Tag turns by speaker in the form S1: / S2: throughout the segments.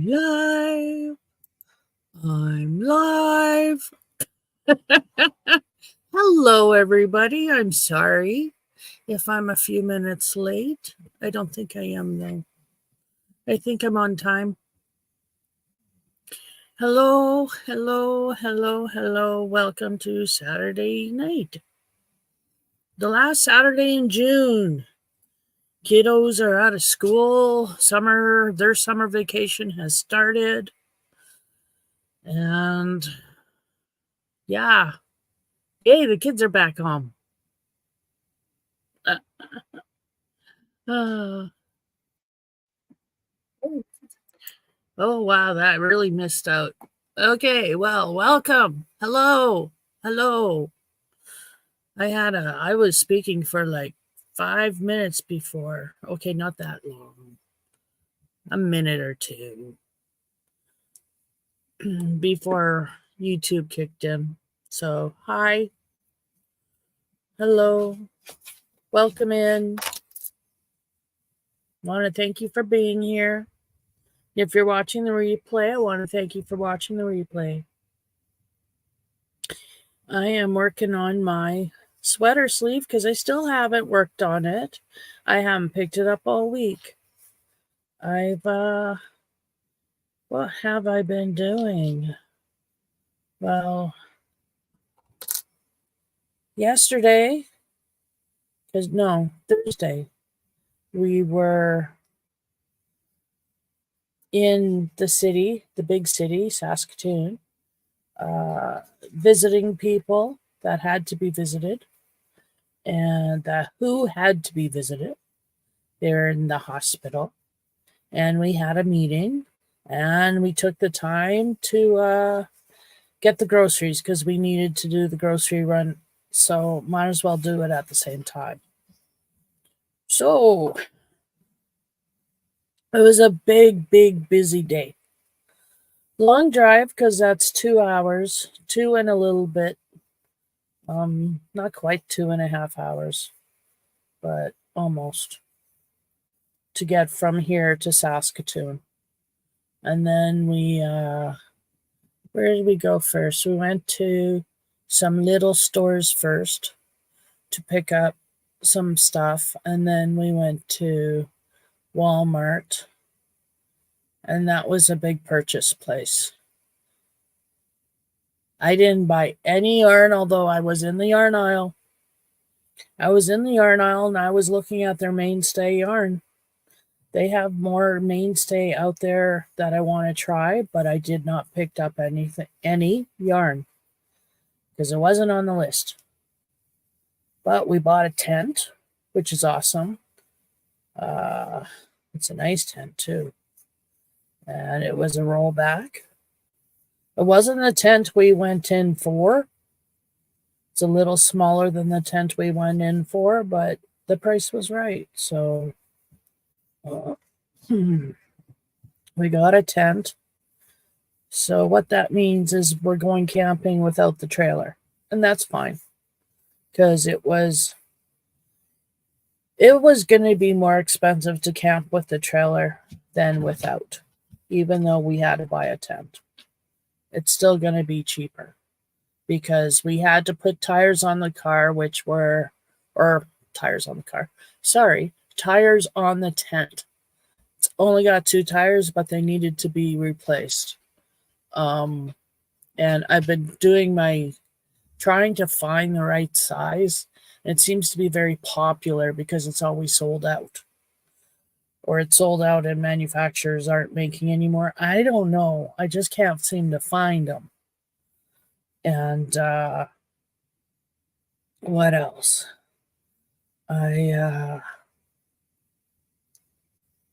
S1: I'm live. I'm live. Hello, everybody. I'm sorry if I'm a few minutes late. I don't think I am, though. I think I'm on time. Hello, hello, hello, hello. Welcome to Saturday night. The last Saturday in June. Kiddos are out of school. Their summer vacation has started. And yeah. Yay, the kids are back home. Oh, wow, that really missed out. Okay, well, welcome. Hello. Hello. I was speaking for like 5 minutes before. Okay, not that long. A minute or two before YouTube kicked in. So, hi. Hello. Welcome in. Want to thank you for being here. If you're watching the replay, I want to thank you for watching the replay. I am working on my sweater sleeve because I still haven't worked on it. I haven't picked it up all week. What have I been doing? Well, Thursday, we were in the big city, Saskatoon, visiting people that had to be visited and who had to be visited. They're in the hospital. And we had a meeting and we took the time to get the groceries because we needed to do the grocery run. So might as well do it at the same time. So it was a big, busy day. Long drive because that's 2 hours, 2 and a little bit. Not quite 2.5 hours, but almost, to get from here to Saskatoon. And then where did we go first? We went to some little stores first to pick up some stuff, and then we went to Walmart, and that was a big purchase place. I didn't buy any yarn, although I was in the yarn aisle. I was in the yarn aisle and I was looking at their mainstay yarn. They have more mainstay out there that I want to try, but I did not pick up any yarn because it wasn't on the list. But we bought a tent, which is awesome. It's a nice tent too. And it was a rollback. It wasn't the tent we went in for. It's a little smaller than the tent we went in for, but the price was right. So we got a tent. So what that means is we're going camping without the trailer. And that's fine. Because it was going to be more expensive to camp with the trailer than without, even though we had to buy a tent. It's still going to be cheaper because we had to put tires on the car, tires on the tent. It's only got 2 tires, but they needed to be replaced. And I've been trying to find the right size. It seems to be very popular because it's always sold out. Or it's sold out and manufacturers aren't making anymore. I don't know. I just can't seem to find them. And what else?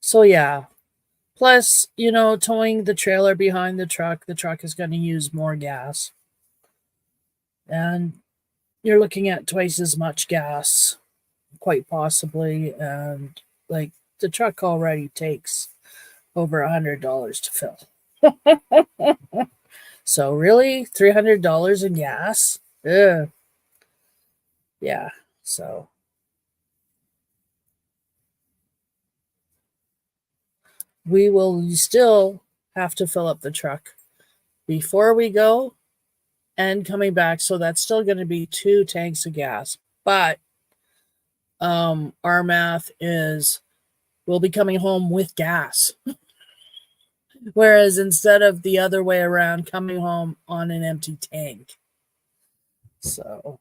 S1: So yeah. Plus, towing the trailer behind the truck is going to use more gas. And you're looking at twice as much gas, quite possibly. And like the truck already takes over $100 to fill. So really, $300 in gas? Ugh. Yeah, so we will still have to fill up the truck before we go and coming back. So that's still going to be 2 tanks of gas. But our math is we'll be coming home with gas. Whereas instead of the other way around, coming home on an empty tank. So,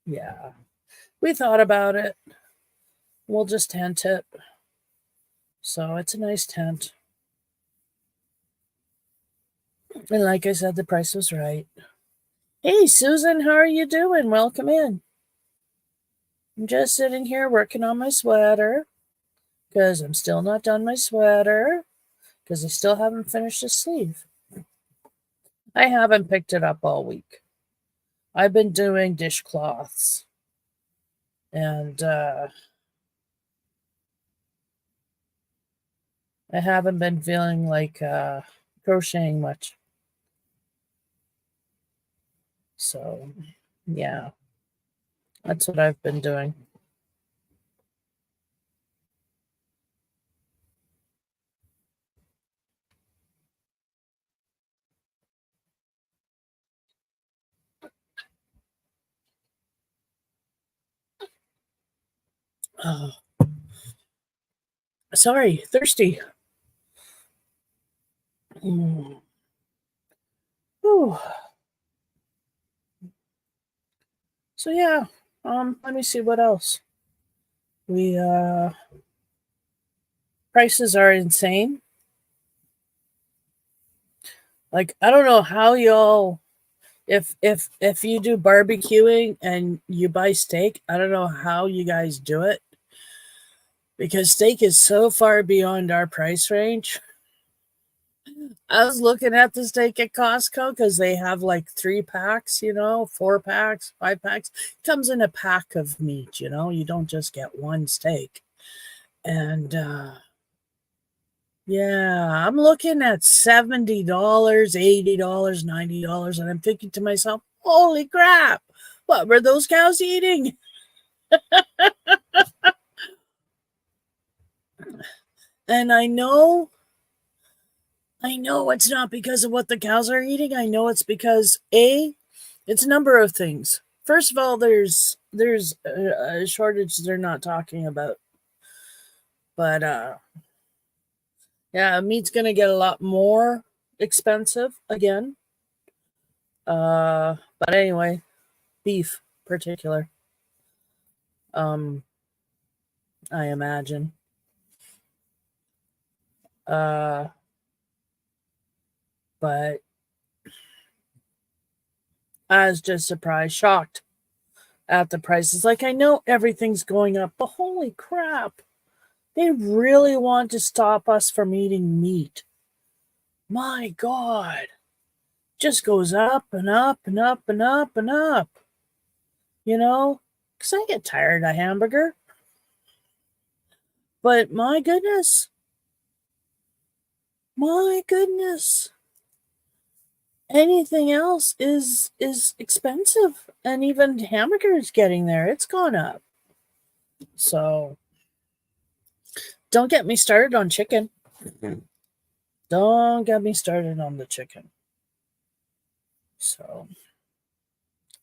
S1: yeah. We thought about it. We'll just tent it. So it's a nice tent. And like I said, the price was right. Hey, Susan, how are you doing? Welcome in. I'm just sitting here working on my sweater because I'm still not done my sweater because I still haven't finished the sleeve. I haven't picked it up all week. I've been doing dishcloths and I haven't been feeling like crocheting much. So, yeah, that's what I've been doing. Oh, sorry, thirsty. Mm. So yeah, let me see what else. We prices are insane. Like I don't know how y'all if you do barbecuing and you buy steak, I don't know how you guys do it because steak is so far beyond our price range. I was looking at the steak at Costco because they have like 3 packs, 4 packs, 5 packs. It comes in a pack of meat, you don't just get one steak. And yeah, I'm looking at $70, $80, $90, and I'm thinking to myself, holy crap, what were those cows eating? And I know it's not because of what the cows are eating. I know it's because it's a number of things. First of all, there's a shortage they're not talking about. But yeah, meat's gonna get a lot more expensive again. But anyway, beef particular. I imagine. But I was just surprised, shocked at the prices. Like I know everything's going up, but holy crap. They really want to stop us from eating meat. My God. Just goes up and up and up and up and up. Because I get tired of hamburger. But my goodness. Anything else is expensive. And even hamburger is getting there. It's gone up. So don't get me started on chicken. Don't get me started on the chicken. So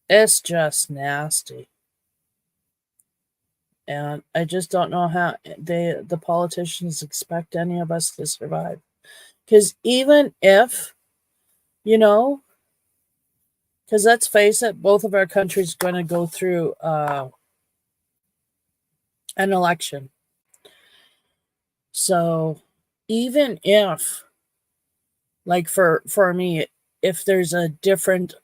S1: it's just nasty. And I just don't know how the politicians expect any of us to survive. Because even if, because let's face it, both of our countries are going to go through an election. So even if, like for me, if there's a different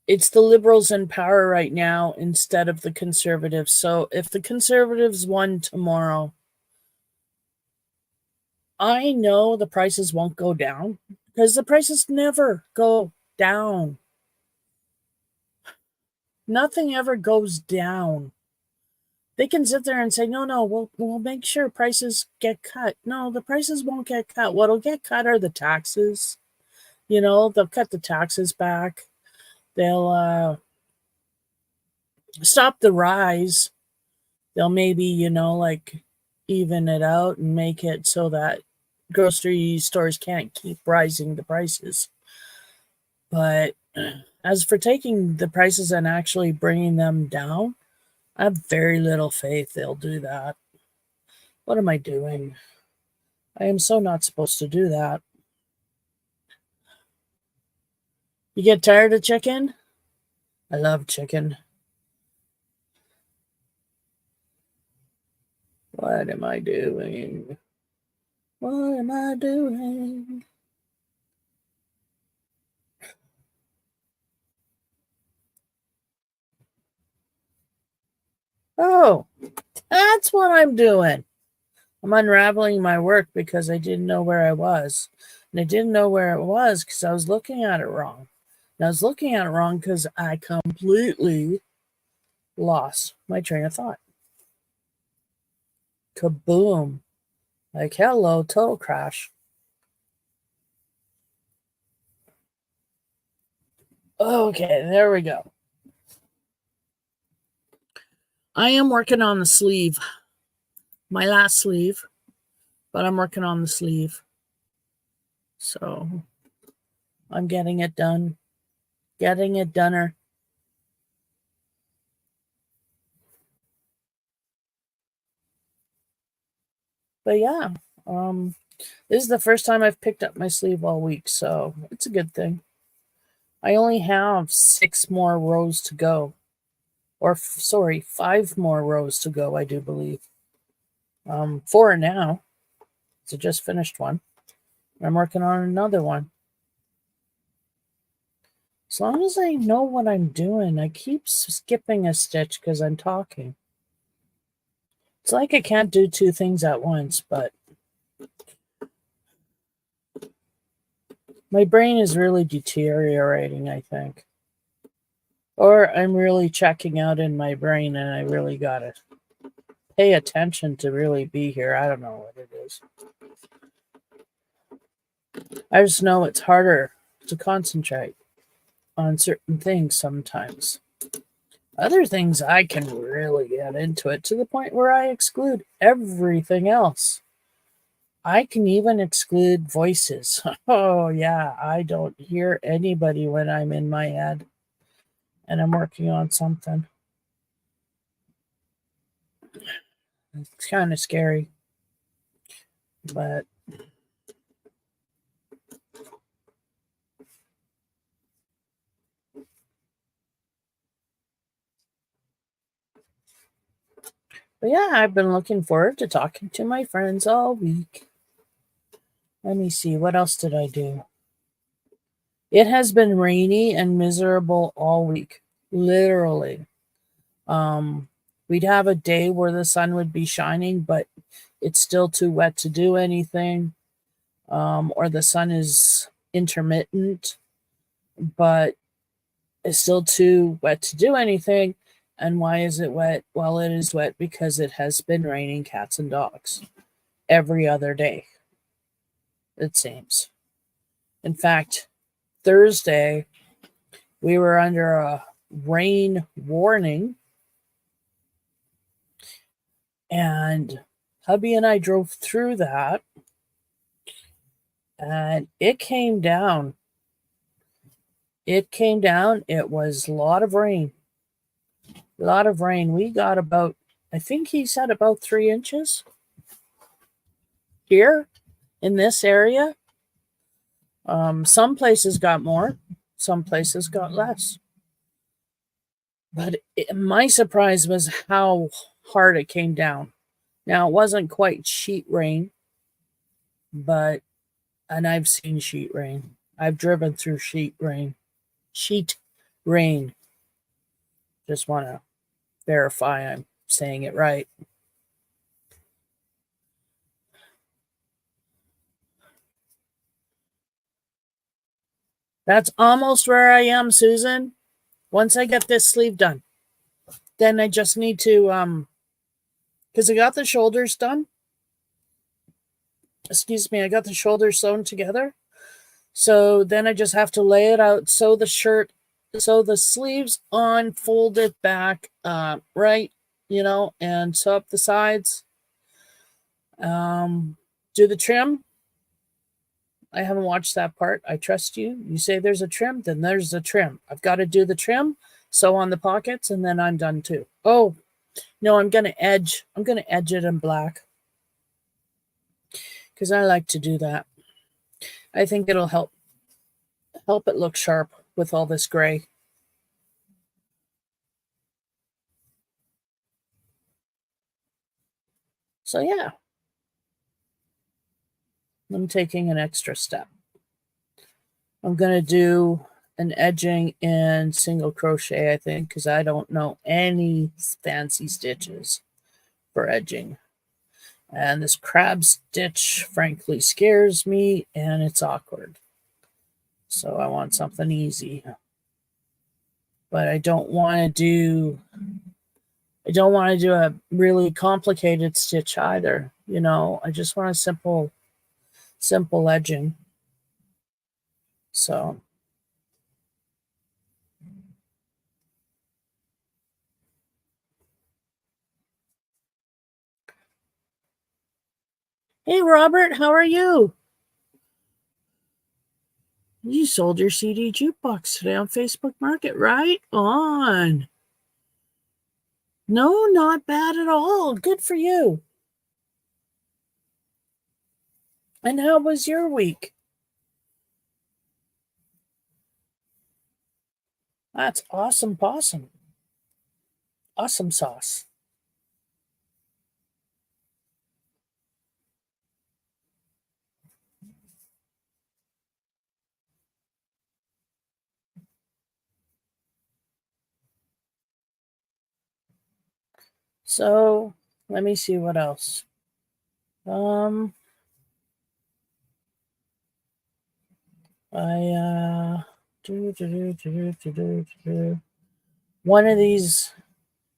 S1: it's the liberals in power right now instead of the conservatives. So if the conservatives won tomorrow, I know the prices won't go down because the prices never go down. Nothing ever goes down. They can sit there and say, no, we'll make sure prices get cut. No, the prices won't get cut. What'll get cut are the taxes. They'll cut the taxes back. They'll stop the rise. they'll maybe, like even it out and make it so that grocery stores can't keep rising the prices. But as for taking the prices and actually bringing them down, I have very little faith they'll do that. What am I doing? I am so not supposed to do that. You get tired of chicken? I love chicken. What am I doing? What am I doing? Oh, that's what I'm doing. I'm unraveling my work because I didn't know where I was. And I didn't know where it was because I was looking at it wrong. And I was looking at it wrong because I completely lost my train of thought. Kaboom. Like, hello, total crash. Okay, there we go. I am working on the sleeve. My last sleeve. But I'm working on the sleeve. So I'm getting it done. Getting it doneer. But yeah, this is the first time I've picked up my sleeve all week, so it's a good thing. I only have 6 more rows to go. Or, sorry, 5 more rows to go, I do believe. 4 now. So just finished one. I'm working on another one. As long as I know what I'm doing, I keep skipping a stitch because I'm talking. It's like I can't do 2 things at once, but my brain is really deteriorating, I think. Or I'm really checking out in my brain and I really gotta pay attention to really be here. I don't know what it is. I just know it's harder to concentrate on certain things sometimes. Other things I can really get into it to the point where I exclude everything else. I can even exclude voices. Oh, yeah, I don't hear anybody when I'm in my head and I'm working on something. It's kind of scary. But yeah, I've been looking forward to talking to my friends all week. Let me see, what else did I do? It has been rainy and miserable all week, literally. We'd have a day where the sun would be shining, but it's still too wet to do anything. Or the sun is intermittent, but it's still too wet to do anything. And why is it wet? Well, it is wet because it has been raining cats and dogs every other day, it seems. In fact, Thursday, we were under a rain warning, and hubby and I drove through that, and it came down. It came down. It was a lot of rain. A lot of rain. We got about, I think he said about 3 inches here in this area. Some places got more, some places got less. But my surprise was how hard it came down. Now, it wasn't quite sheet rain, but, and I've seen sheet rain. I've driven through sheet rain. Sheet rain. Just want to verify I'm saying it right. That's almost where I am, Susan. Once I get this sleeve done, then I just need to, because I got the shoulders done. Excuse me, I got the shoulders sewn together. So then I just have to lay it out, sew the sleeves on, fold it back right, and sew up the sides. Do the trim. I haven't watched that part. I trust you. You say there's a trim, then there's a trim. I've got to do the trim, sew on the pockets, and then I'm done too. Oh, no, I'm going to edge. I'm going to edge it in black because I like to do that. I think it'll help it look sharp with all this gray. So yeah, I'm taking an extra step. I'm going to do an edging in single crochet, I think, because I don't know any fancy stitches for edging. And this crab stitch, frankly, scares me, and it's awkward. So I want something easy. But I don't want to do a really complicated stitch either. I just want a simple edging. So hey Robert, how are you? You sold your CD jukebox today on Facebook Market, right on. No, not bad at all. Good for you. And how was your week? That's awesome possum. Awesome sauce. So let me see what else. One of these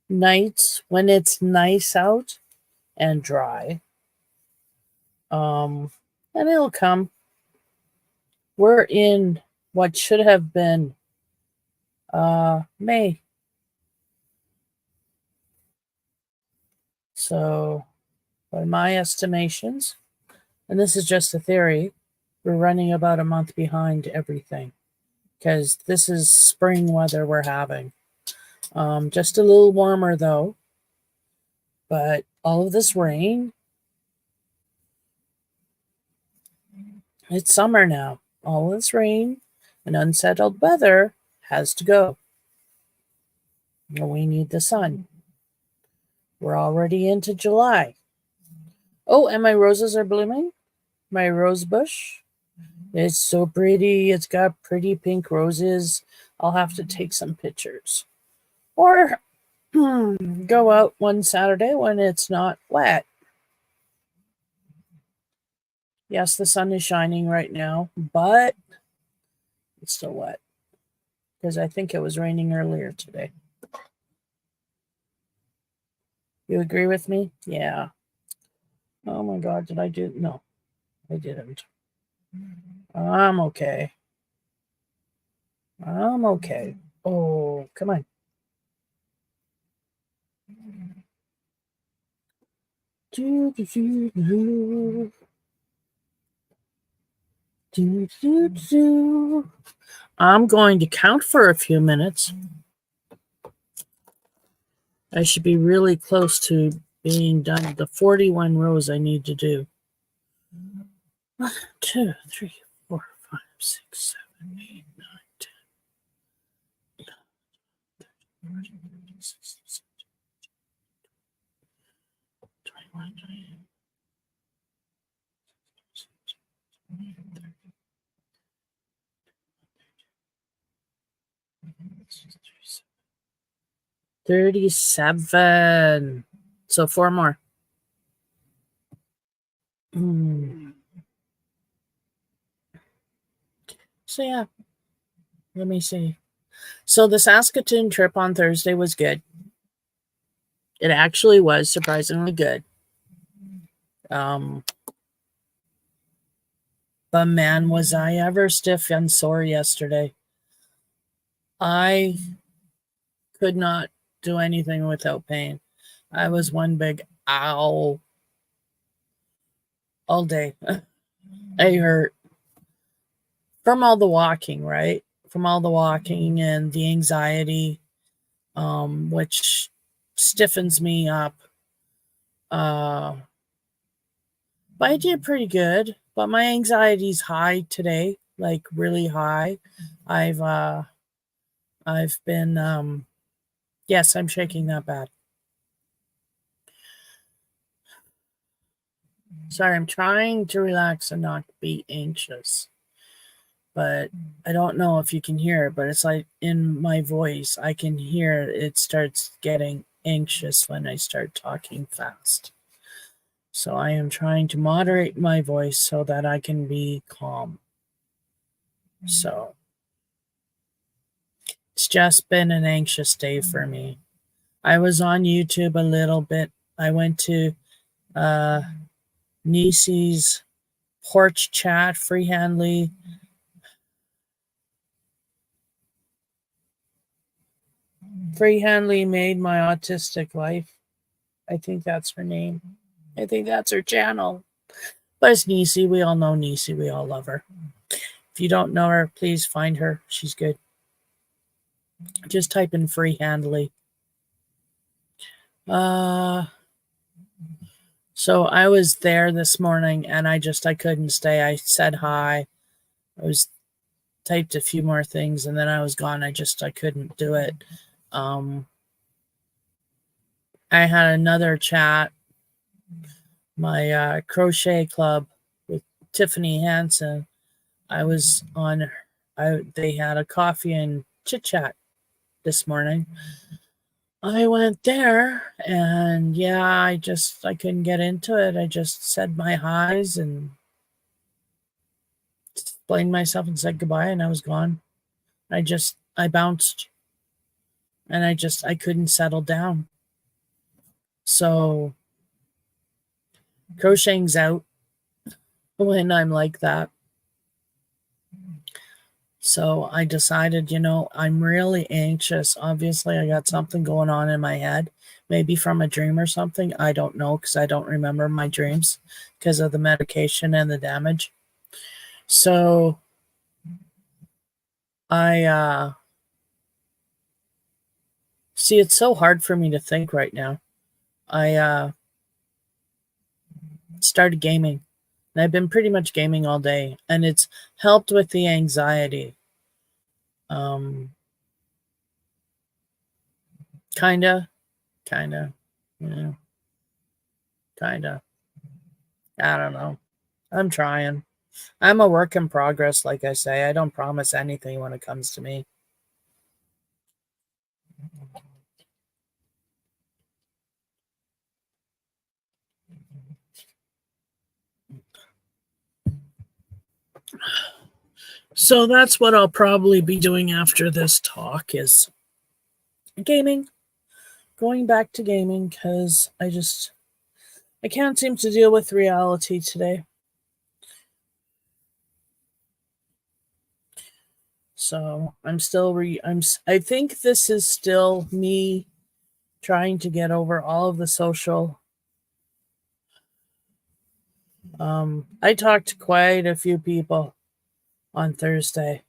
S1: nights when it's nice out and dry, and it'll come. We're in what should have been May. So by my estimations, and this is just a theory, we're running about a month behind everything because this is spring weather we're having. Just a little warmer though, but all of this rain, it's summer now. All this rain and unsettled weather has to go. We need the sun. We're already into July. Oh, and my roses are blooming. My rose bush. It's so pretty. It's got pretty pink roses. I'll have to take some pictures. Or go out one Saturday when it's not wet. Yes, the sun is shining right now, but it's still wet because I think it was raining earlier today. You agree with me? Yeah. Oh my God, did I do? No, I didn't. I'm okay. I'm okay. Oh, come on. I'm going to count for a few minutes. I should be really close to being done. The 41 rows I need to do. 1, 2, 3, 4, 5, 6, 7, 8, 9, 10, 11, 12, 13, 14, 16, 17, 21, 37. So 4 more. So yeah, let me see. So the Saskatoon trip on Thursday was good. It actually was surprisingly good. But man, was I ever stiff and sore yesterday. I could not do anything without pain. I was one big ow all day. I hurt from all the walking, right? From all the walking and the anxiety, which stiffens me up. Uh, but I did pretty good. But my anxiety's high today, like really high. I've uh, I've been yes, I'm shaking that bad. Sorry, I'm trying to relax and not be anxious. But I don't know if you can hear it, but it's like in my voice, I can hear it starts getting anxious when I start talking fast. So I am trying to moderate my voice so that I can be calm. So it's just been an anxious day for me. I was on YouTube a little bit. I went to uh, Niecy's porch chat, Freehandly. Freehandly made my autistic life. I think that's her name. I think that's her channel. But it's Niecy. We all know Niecy. We all love her. If you don't know her, please find her. She's good. Just type in Freehandly. So I was there this morning and I couldn't stay. I said hi. I was typed a few more things and then I was gone. I couldn't do it. I had another chat, my crochet club with Tiffany Hansen. I was on they had a coffee and chit chat this morning. I went there and yeah, I couldn't get into it. I just said my highs and explained myself and said goodbye and I was gone. I bounced and I couldn't settle down. So crocheting's out when I'm like that. So I decided, I'm really anxious. Obviously, I got something going on in my head, maybe from a dream or something. I don't know because I don't remember my dreams because of the medication and the damage. So I see it's so hard for me to think right now. I started gaming. And I've been pretty much gaming all day, and it's helped with the anxiety. Um, kinda, kinda, yeah, kinda. I don't know. I'm trying. I'm a work in progress, like I say. I don't promise anything when it comes to me. So that's what I'll probably be doing after this talk is gaming. Going back to gaming because I can't seem to deal with reality today. So I think this is still me trying to get over all of the social. I talked to quite a few people on Thursday,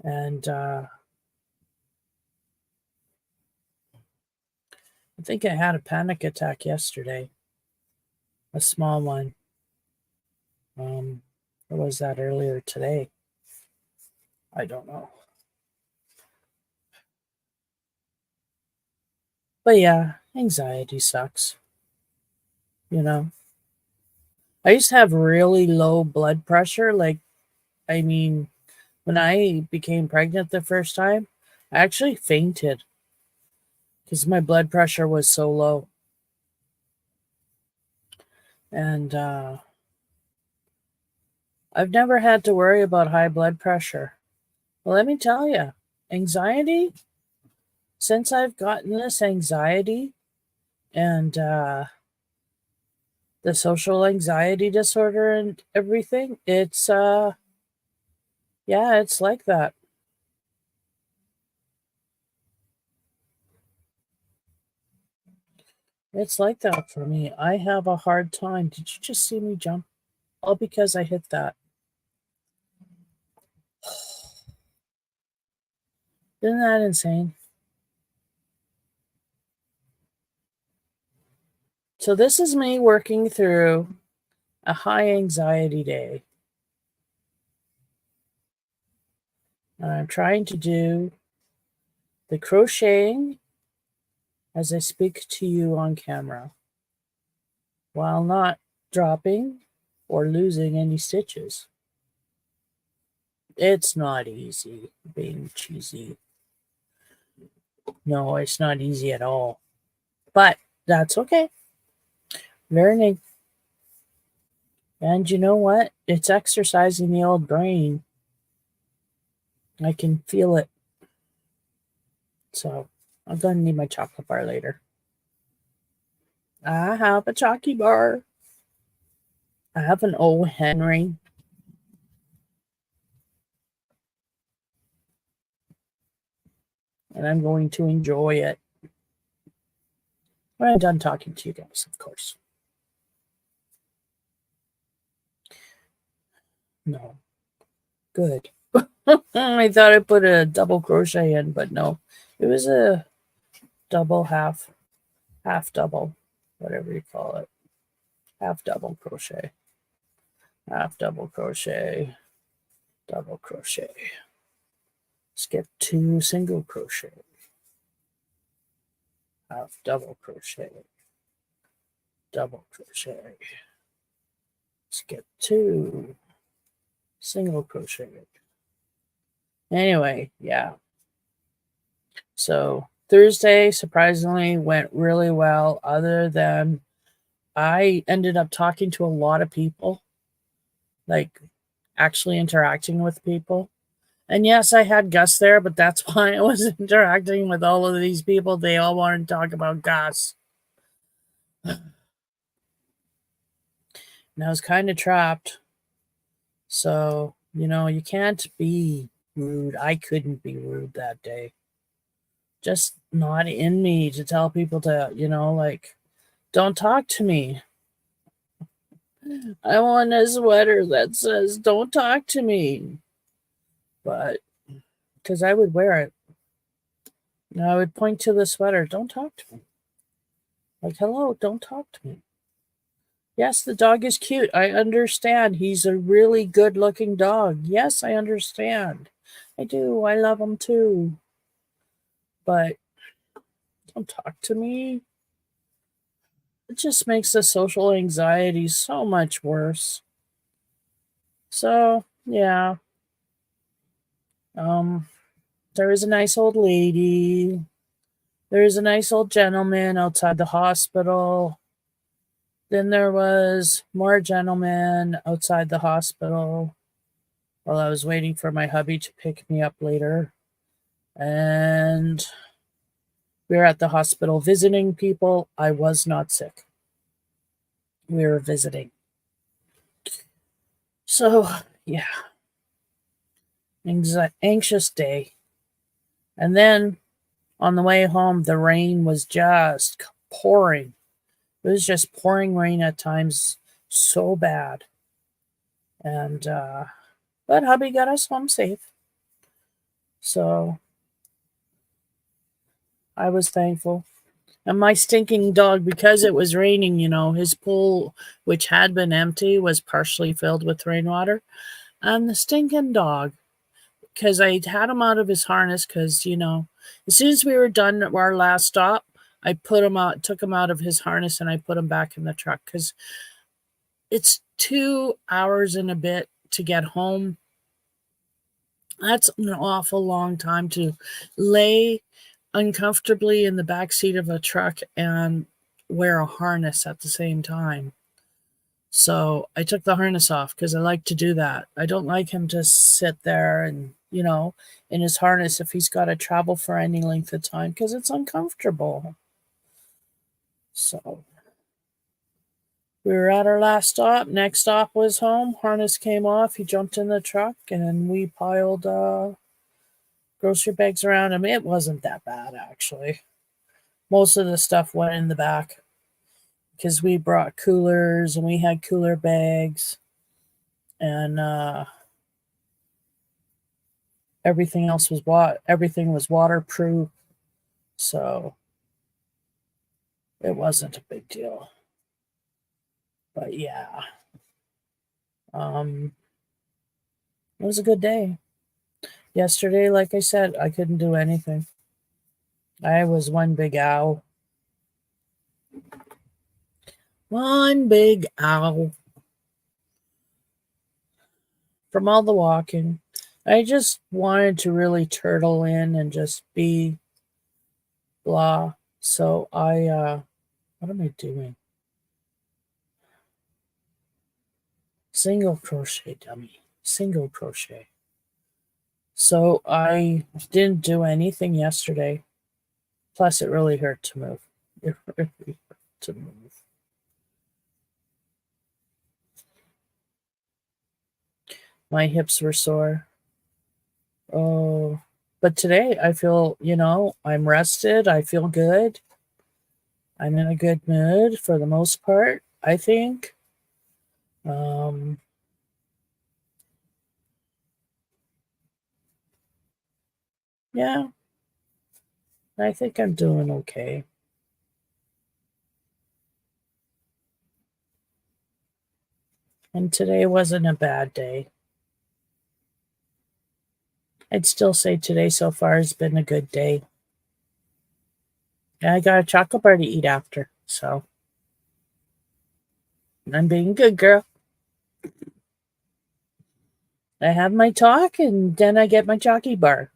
S1: and I think I had a panic attack yesterday, a small one. Or was that earlier today? I don't know. But yeah, anxiety sucks. You know, I used to have really low blood pressure. I mean, when I became pregnant the first time, I actually fainted because my blood pressure was so low. And I've never had to worry about high blood pressure. Well, let me tell you, anxiety, since I've gotten this anxiety and the social anxiety disorder and everything, yeah, it's like that. It's like that for me. I have a hard time. Did you just see me jump? All because I hit that. Isn't that insane? So this is me working through a high anxiety day. And I'm trying to do the crocheting as I speak to you on camera while not dropping or losing any stitches. It's not easy being cheesy. No, it's not easy at all. But that's okay. Learning. And you know what? It's exercising the old brain. I can feel it. So I'm going to need my chocolate bar later. I have a chalky bar. I have an O. Henry. And I'm going to enjoy it. When I'm done talking to you guys, of course. No. Good. I thought I put a double crochet in, but no. It was a double, half double, whatever you call it. Half double crochet. Half double crochet. Double crochet. Skip 2 single crochet. Half double crochet. Double crochet. Skip 2 single crochet. Anyway, yeah. So Thursday surprisingly went really well, other than I ended up talking to a lot of people, like actually interacting with people. And yes, I had Gus there, but that's why I was interacting with all of these people. They all wanted to talk about Gus. And I was kind of trapped. So, you can't be rude. I couldn't be rude that day. Just not in me to tell people to, like, don't talk to me. I want a sweater that says, don't talk to me. But, because I would wear it. And I would point to the sweater, don't talk to me. Like, hello, don't talk to me. Yes, the dog is cute. I understand. He's a really good looking dog. Yes, I understand. I do. I love him too. But don't talk to me. It just makes the social anxiety so much worse. So, yeah. There is a nice old lady. There is a nice old gentleman outside the hospital. Then there was more gentlemen outside the hospital while I was waiting for my hubby to pick me up later. And we were at the hospital visiting people. I was not sick. We were visiting. So, yeah. Anxious day. And then on the way home, the rain was just pouring. It was just pouring rain at times, so bad. And, but hubby got us home safe. So I was thankful. And my stinking dog, because it was raining, his pool, which had been empty, was partially filled with rainwater. And the stinking dog, because I had him out of his harness, because, as soon as we were done at our last stop, I took him out of his harness and I put him back in the truck, because it's 2 hours and a bit to get home. That's an awful long time to lay uncomfortably in the back seat of a truck and wear a harness at the same time. So I took the harness off because I like to do that. I don't like him to sit there and, in his harness if he's got to travel for any length of time, because it's uncomfortable. So we were at our last stop. Next stop was home. Harness came off. He jumped in the truck and we piled grocery bags around him. It wasn't that bad, actually. Most of the stuff went in the back. because we brought coolers and we had cooler bags and everything was waterproof, so it wasn't a big deal. But yeah, um, it was a good day. Yesterday, like I said, I couldn't do anything. I was one big owl. One big owl from all the walking. I just wanted to really turtle in and just be blah. So what am I doing? Single crochet, dummy. Single crochet. So I didn't do anything yesterday. Plus, it really hurt to move. It really hurt to move. My hips were sore. Oh, but today I feel, I'm rested. I feel good. I'm in a good mood for the most part, I think. Um, yeah, I think I'm doing okay. And today wasn't a bad day. I'd still say today so far has been a good day. And I got a chocolate bar to eat after, so I'm being a good girl. I have my talk and then I get my chocolate bar.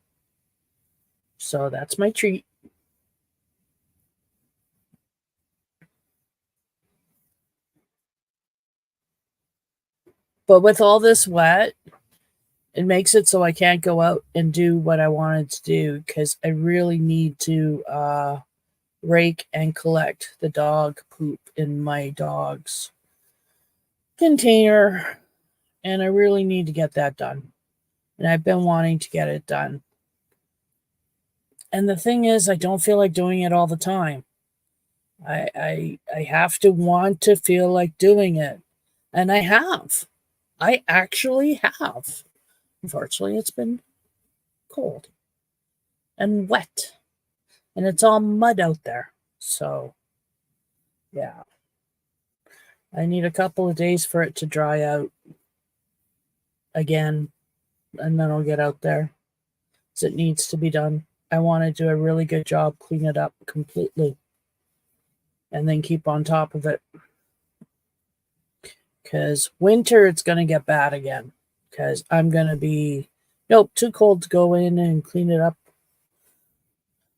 S1: So that's my treat. But with all this wet, it makes it so I can't go out and do what I wanted to do because I really need to rake and collect the dog poop in my dog's container. And I really need to get that done. And I've been wanting to get it done. And the thing is, I don't feel like doing it all the time. I have to want to feel like doing it. And I have. I actually have. Unfortunately, it's been cold and wet. And it's all mud out there. So, yeah. I need a couple of days for it to dry out again. And then I'll get out there. Because it needs to be done. I want to do a really good job, clean it up completely. And then keep on top of it. Because winter, it's going to get bad again. Because I'm going to be, nope, too cold to go in and clean it up.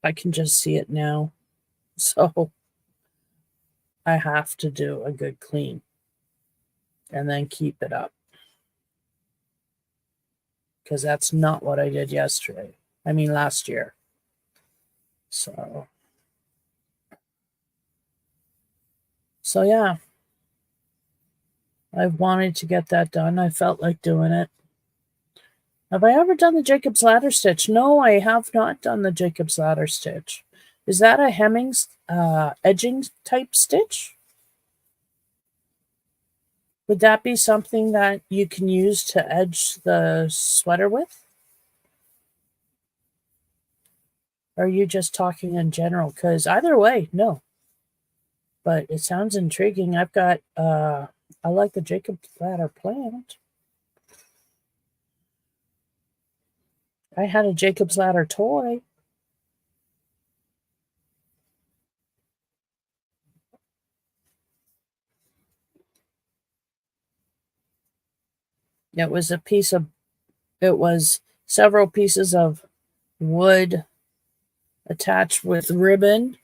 S1: I can just see it now. So I have to do a good clean and then keep it up. Because that's not what I did yesterday. I mean, last year. So yeah. I've wanted to get that done. I felt like doing it. Have I ever done the Jacob's Ladder stitch? No, I have not done the Jacob's Ladder stitch. Is that a hemming, edging type stitch? Would that be something that you can use to edge the sweater with? Or are you just talking in general? Because either way, no. But it sounds intriguing. I like the Jacob's Ladder plant. I had a Jacob's Ladder toy. It was it was several pieces of wood attached with ribbon,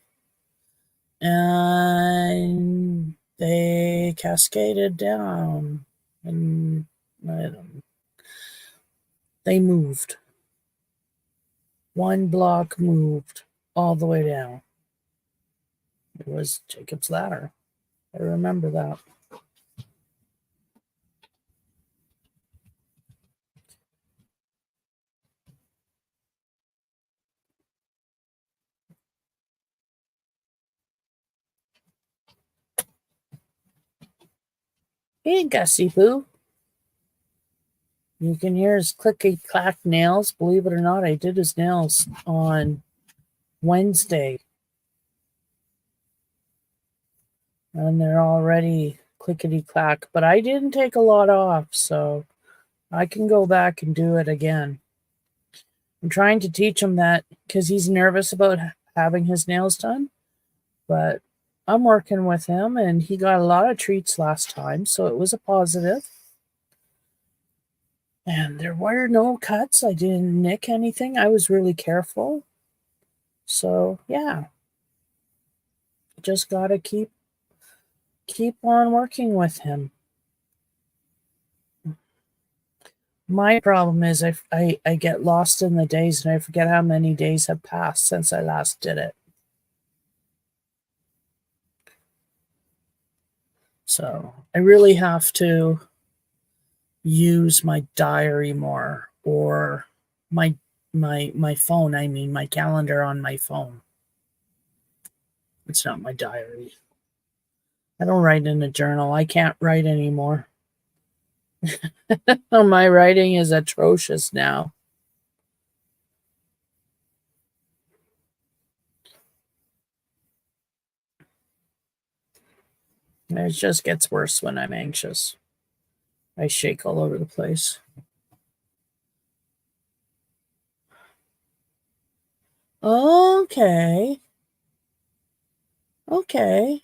S1: and they cascaded down, and they moved. One block moved all the way down. It was Jacob's Ladder. I remember that. Hey, Gussie Boo. You can hear his clicky clack nails. Believe it or not, I did his nails on Wednesday. And they're already clickety clack. But I didn't take a lot off, so I can go back and do it again. I'm trying to teach him that because he's nervous about having his nails done. But I'm working with him, and he got a lot of treats last time, so it was a positive. And there were no cuts. I didn't nick anything. I was really careful. So yeah, just gotta keep on working with him. My problem is I get lost in the days and I forget how many days have passed since I last did it. So I really have to use my diary more, or my phone, I mean my calendar on my phone. It's not my diary. I don't write in a journal. I can't write anymore. My writing is atrocious now. It just gets worse when I'm anxious. I shake all over the place. Okay. Okay.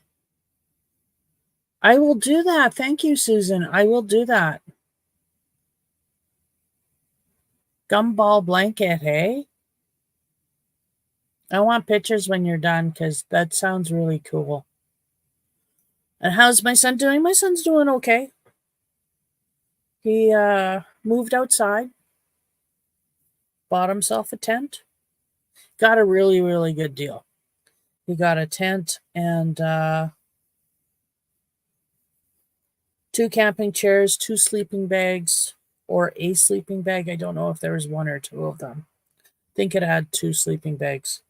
S1: I will do that. Thank you, Susan. I will do that. Gumball blanket, hey? I want pictures when you're done because that sounds really cool. And how's my son doing? My son's doing okay. He moved outside, bought himself a tent, got a really, really good deal. He got a tent and 2 camping chairs, 2 sleeping bags, or a sleeping bag. I don't know if there was 1 or 2 of them. I think it had 2 sleeping bags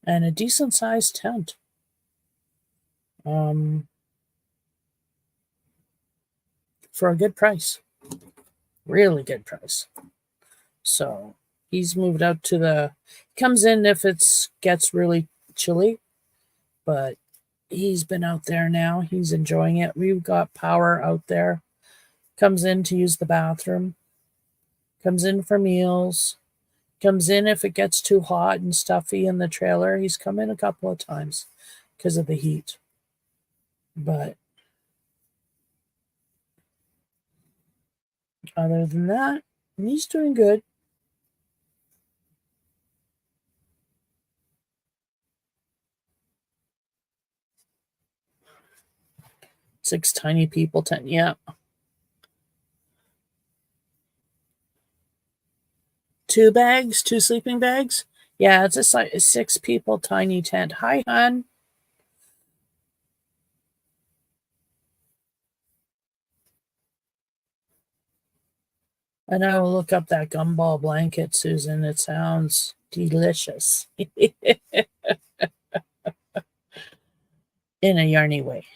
S1: and a decent sized tent. For a good price. Really good price. So he's moved out to comes in if it gets really chilly, but he's been out there now. He's enjoying it. We've got power out there. Comes in to use the bathroom. Comes in for meals. Comes in if it gets too hot and stuffy in the trailer. He's come in a couple of times because of the heat. But other than that, he's doing good. Six tiny people, 10, yeah. 2 bags, 2 sleeping bags. Yeah, it's a 6 people tiny tent. Hi, hon. And I will look up that gumball blanket, Susan. It sounds delicious in a yarny way.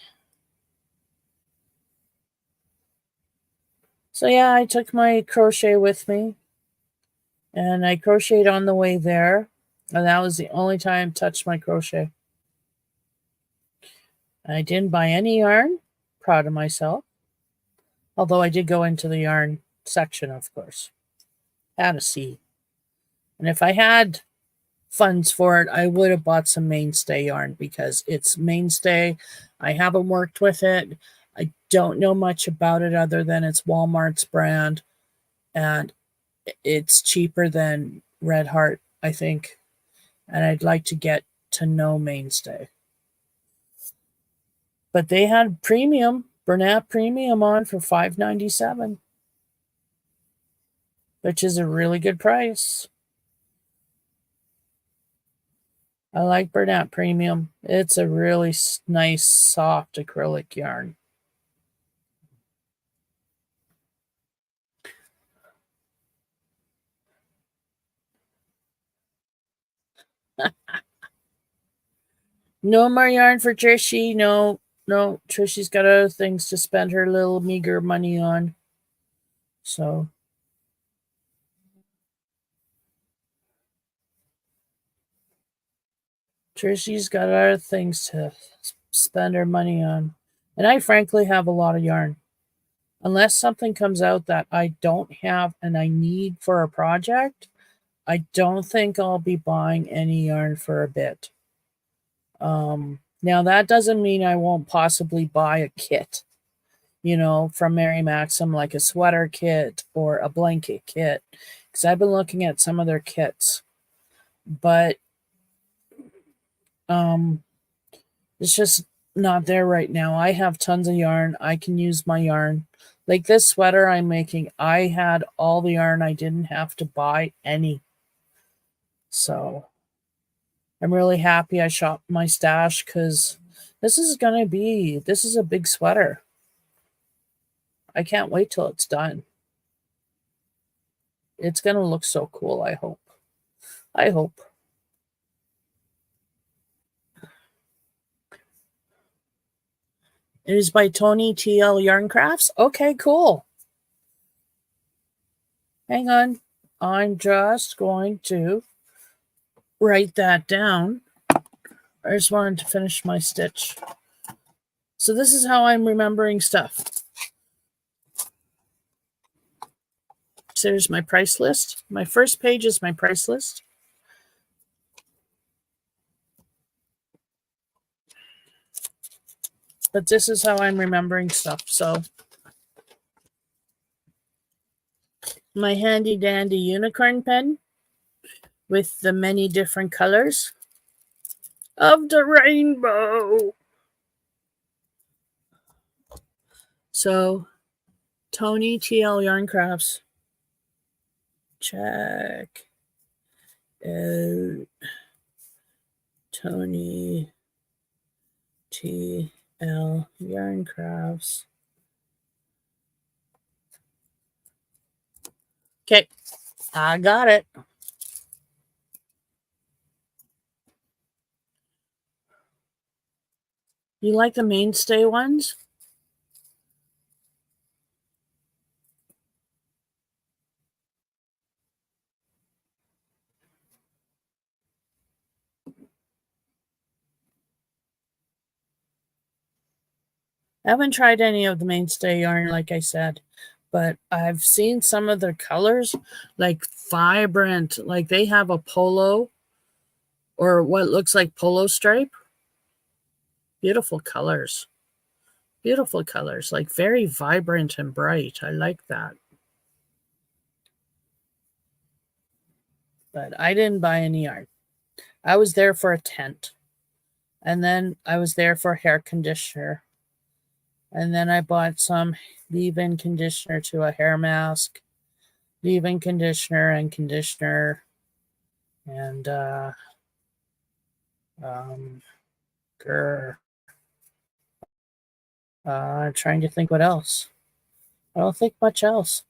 S1: So yeah, I took my crochet with me and I crocheted on the way there. And that was the only time I touched my crochet. I didn't buy any yarn. Proud of myself. Although I did go into the yarn section, of course. Had to see. And if I had funds for it, I would have bought some mainstay yarn because it's mainstay. I haven't worked with it. I don't know much about it other than it's Walmart's brand and it's cheaper than Red Heart, I think. And I'd like to get to know mainstay. But they had premium, Bernat premium on for $5.97, which is a really good price. I like Bernat Premium. It's a really nice, soft acrylic yarn. No more yarn for Trishy. No, no, Trishy's got other things to spend her little meager money on. So Trishy's got other things to spend her money on. And I frankly have a lot of yarn. Unless something comes out that I don't have and I need for a project, I don't think I'll be buying any yarn for a bit. Now that doesn't mean I won't possibly buy a kit, from Mary Maxim, like a sweater kit or a blanket kit, because I've been looking at some of their kits, but it's just not there right now. I have tons of yarn. I can use my yarn. Like this sweater I'm making, I had all the yarn. I didn't have to buy any. So I'm really happy I shopped my stash because this is a big sweater. I can't wait till it's done. It's going to look so cool, I hope. I hope. It is by Tony TL Yarn Crafts. Okay, cool. Hang on. I'm just going to write that down. I just wanted to finish my stitch. So this is how I'm remembering stuff. So there's my price list. My first page is my price list. But this is how I'm remembering stuff. So my handy dandy unicorn pen with the many different colors of the rainbow. So Tony TL Yarn Crafts. Check out Tony TL Yarn Crafts. Okay, I got it. You like the mainstay ones? I haven't tried any of the mainstay yarn, like I said, but I've seen some of their colors, like vibrant, like they have a polo or what looks like polo stripe. Beautiful colors. Beautiful colors, like very vibrant and bright. I like that. But I didn't buy any yarn. I was there for a tent. And then I was there for hair conditioner. And then I bought some leave-in conditioner to a hair mask, leave-in conditioner and conditioner, and trying to think what else. I don't think much else.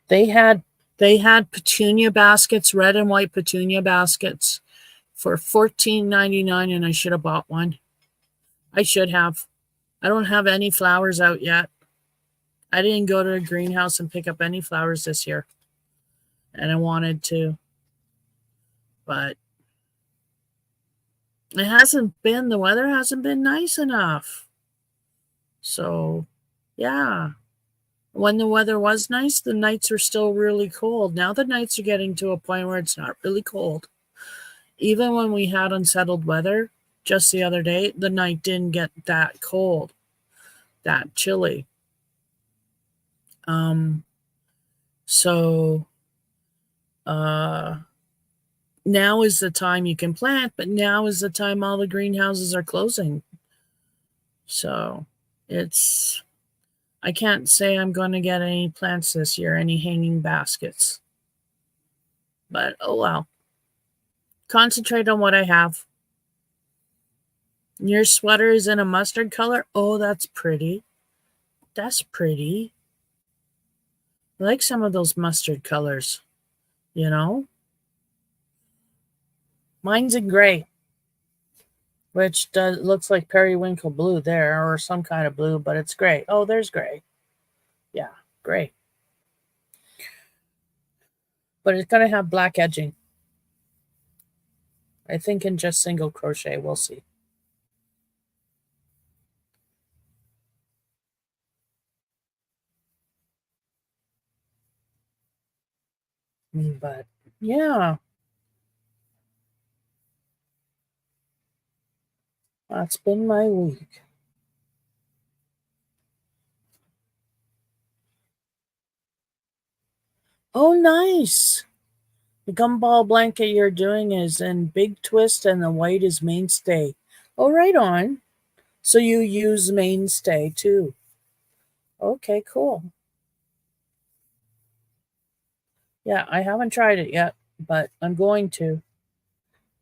S1: They had petunia baskets, red and white petunia baskets for $14.99, and I should have bought one. I should have. I don't have any flowers out yet. I didn't go to a greenhouse and pick up any flowers this year. And I wanted to. But the weather hasn't been nice enough. So, yeah. When the weather was nice, the nights are still really cold. Now the nights are getting to a point where it's not really cold. Even when we had unsettled weather just the other day, the night didn't get that cold, that chilly. So now is the time you can plant, but now is the time all the greenhouses are closing. So I can't say I'm going to get any plants this year, any hanging baskets. But oh well. Concentrate on what I have. Your sweater is in a mustard color? Oh, that's pretty. That's pretty. I like some of those mustard colors, Mine's in gray. which looks like periwinkle blue there, or some kind of blue, but it's gray. Oh, there's gray. Yeah, gray. But it's going to have black edging. I think in just single crochet. We'll see. But yeah, that's been my week. Oh, nice. The gumball blanket you're doing is in big twist and the white is mainstay. Oh, right on. So you use mainstay too. Okay, cool. Yeah, I haven't tried it yet, but I'm going to.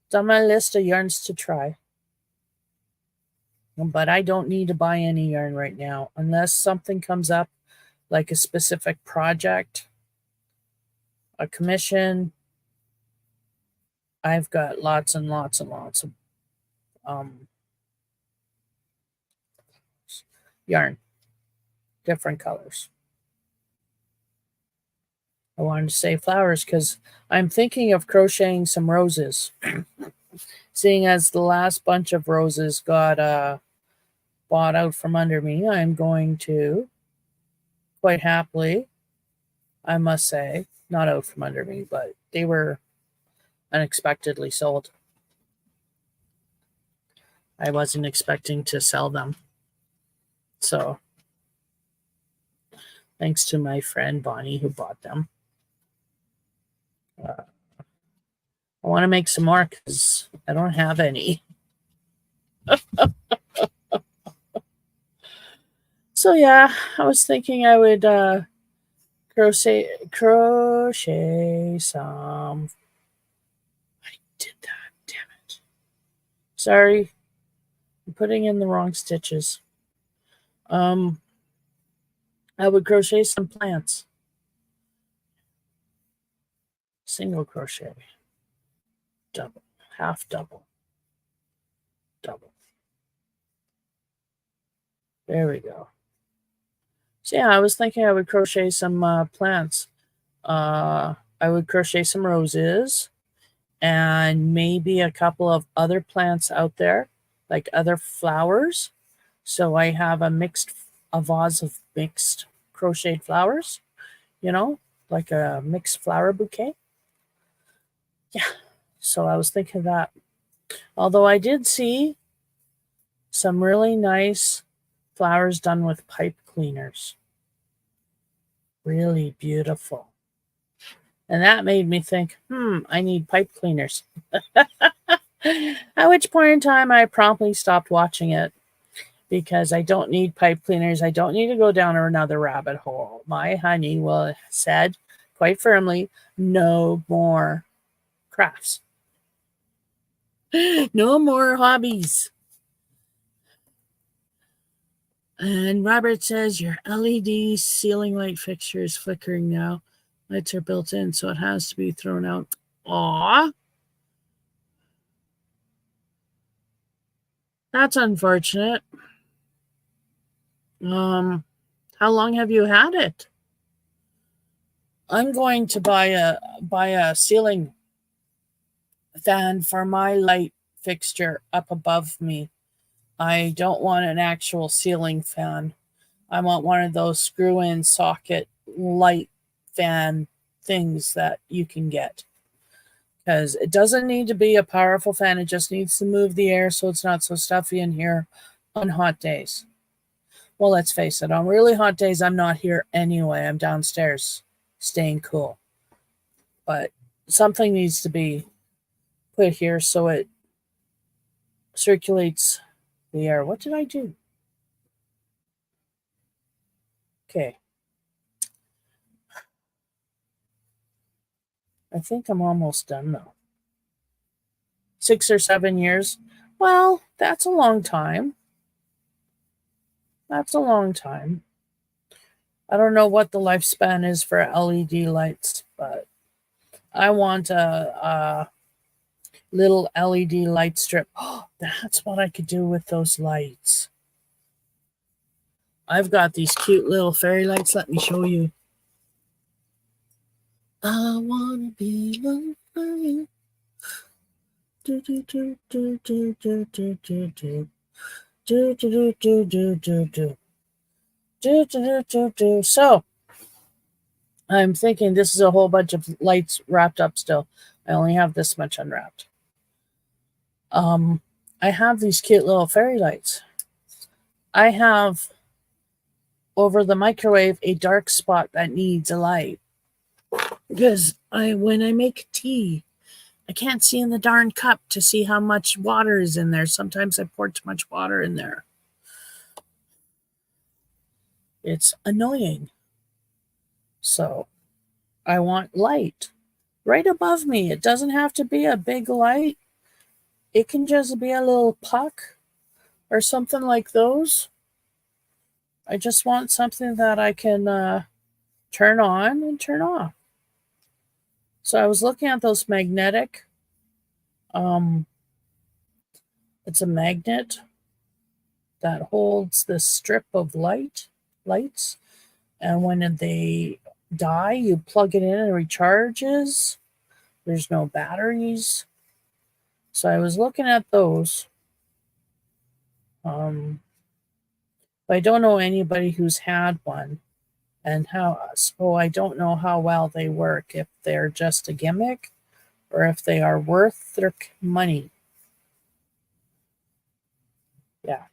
S1: It's on my list of yarns to try. But I don't need to buy any yarn right now unless something comes up like a specific project, a commission. I've got lots and lots and lots of um, yarn, different colors. I wanted to say flowers because I'm thinking of crocheting some roses. Seeing as the last bunch of roses got bought out from under me, I'm going to quite happily, I must say, not out from under me, but they were unexpectedly sold. I wasn't expecting to sell them. So, thanks to my friend Bonnie who bought them. I want to make some more because I don't have any. So yeah, I was thinking I would crochet some. I did that. Damn it. Sorry, I'm putting in the wrong stitches. I would crochet some plants. Single crochet, double, half double, double. There we go. So yeah, I was thinking I would crochet some plants. I would crochet some roses and maybe a couple of other plants out there, like other flowers. So I have a vase of mixed crocheted flowers, you know, like a mixed flower bouquet. Yeah. So I was thinking of that. Although I did see some really nice flowers done with pipe cleaners. Really beautiful. And that made me think, I need pipe cleaners. At which point in time, I promptly stopped watching it because I don't need pipe cleaners. I don't need to go down another rabbit hole. My honey will said quite firmly, no more crafts. No more hobbies. And Robert says your LED ceiling light fixture is flickering now. Lights are built in, so it has to be thrown out. Aw. That's unfortunate. How long have you had it? I'm going to buy a ceiling fan for my light fixture up above me. I don't want an actual ceiling fan. I want one of those screw-in socket light fan things that you can get. Because it doesn't need to be a powerful fan. It just needs to move the air so it's not so stuffy in here on hot days. Well, let's face it, on really hot days, I'm not here anyway. I'm downstairs staying cool. But something needs to be put here so it circulates the air. What did I do? Okay. I think I'm almost done though. 6 or 7 years. Well, that's a long time. That's a long time. I don't know what the lifespan is for LED lights, but I want a little LED light strip. Oh, that's what I could do with those lights. I've got these cute little fairy lights. Let me show you. I wanna be loved by you. Do do do do do do do do do do do do do do do do do do do. So I'm thinking this is a whole bunch of lights wrapped up still. I only have this much unwrapped. I have these cute little fairy lights. I have over the microwave a dark spot that needs a light because when I make tea, I can't see in the darn cup to see how much water is in there. Sometimes I pour too much water in there. It's annoying. So I want light right above me. It doesn't have to be a big light. It can just be a little puck or something like those. I just want something that I can turn on and turn off. So I was looking at those magnetic. It's a magnet that holds this strip of lights, and when they die, you plug it in and it recharges. There's no batteries. So I was looking at those. But I don't know anybody who's had one, and so I don't know how well they work, if they're just a gimmick or if they are worth their money. Yeah.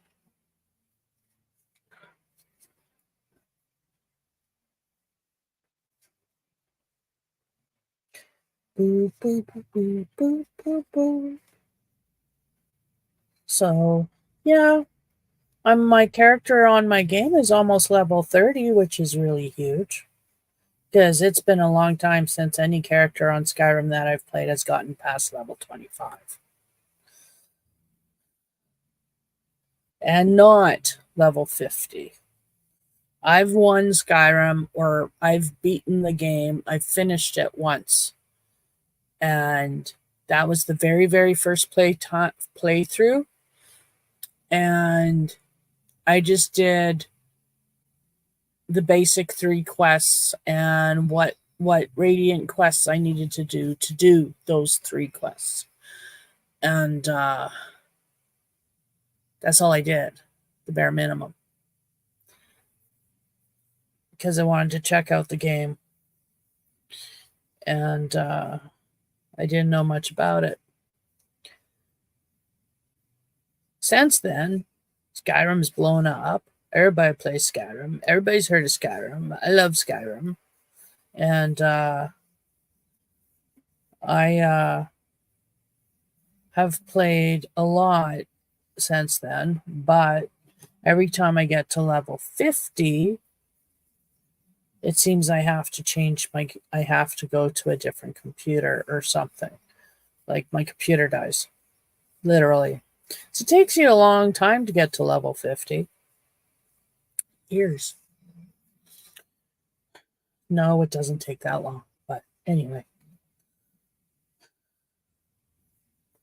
S1: Boo, boo, boo, boo, boo, boo, boo. So, yeah, my character on my game is almost level 30, which is really huge. Because it's been a long time since any character on Skyrim that I've played has gotten past level 25. And not level 50. I've won Skyrim, or I've beaten the game. I've finished it once. And that was the very, very first playthrough. And I just did the basic 3 quests and what Radiant quests I needed to do those 3 quests. And that's all I did, the bare minimum. Because I wanted to check out the game. And I didn't know much about it. Since then, Skyrim's blown up. Everybody plays Skyrim. Everybody's heard of Skyrim. I love Skyrim. And I have played a lot since then, but every time I get to level 50, it seems I have to go to a different computer or something. Like my computer dies, literally. So it takes you a long time to get to level 50. Years. No, it doesn't take that long. But anyway.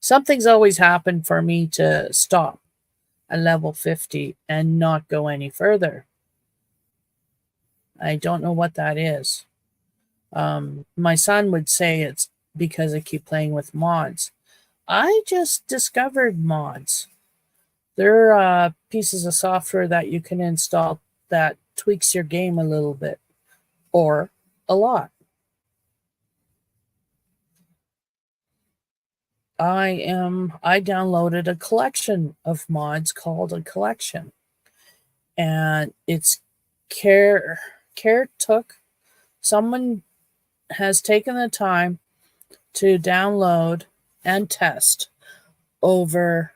S1: Something's always happened for me to stop at level 50 and not go any further. I don't know what that is. My son would say it's because I keep playing with mods. I just discovered mods. They're pieces of software that you can install that tweaks your game a little bit or a lot. I downloaded a collection of mods called a collection, and it's someone has taken the time to download and test over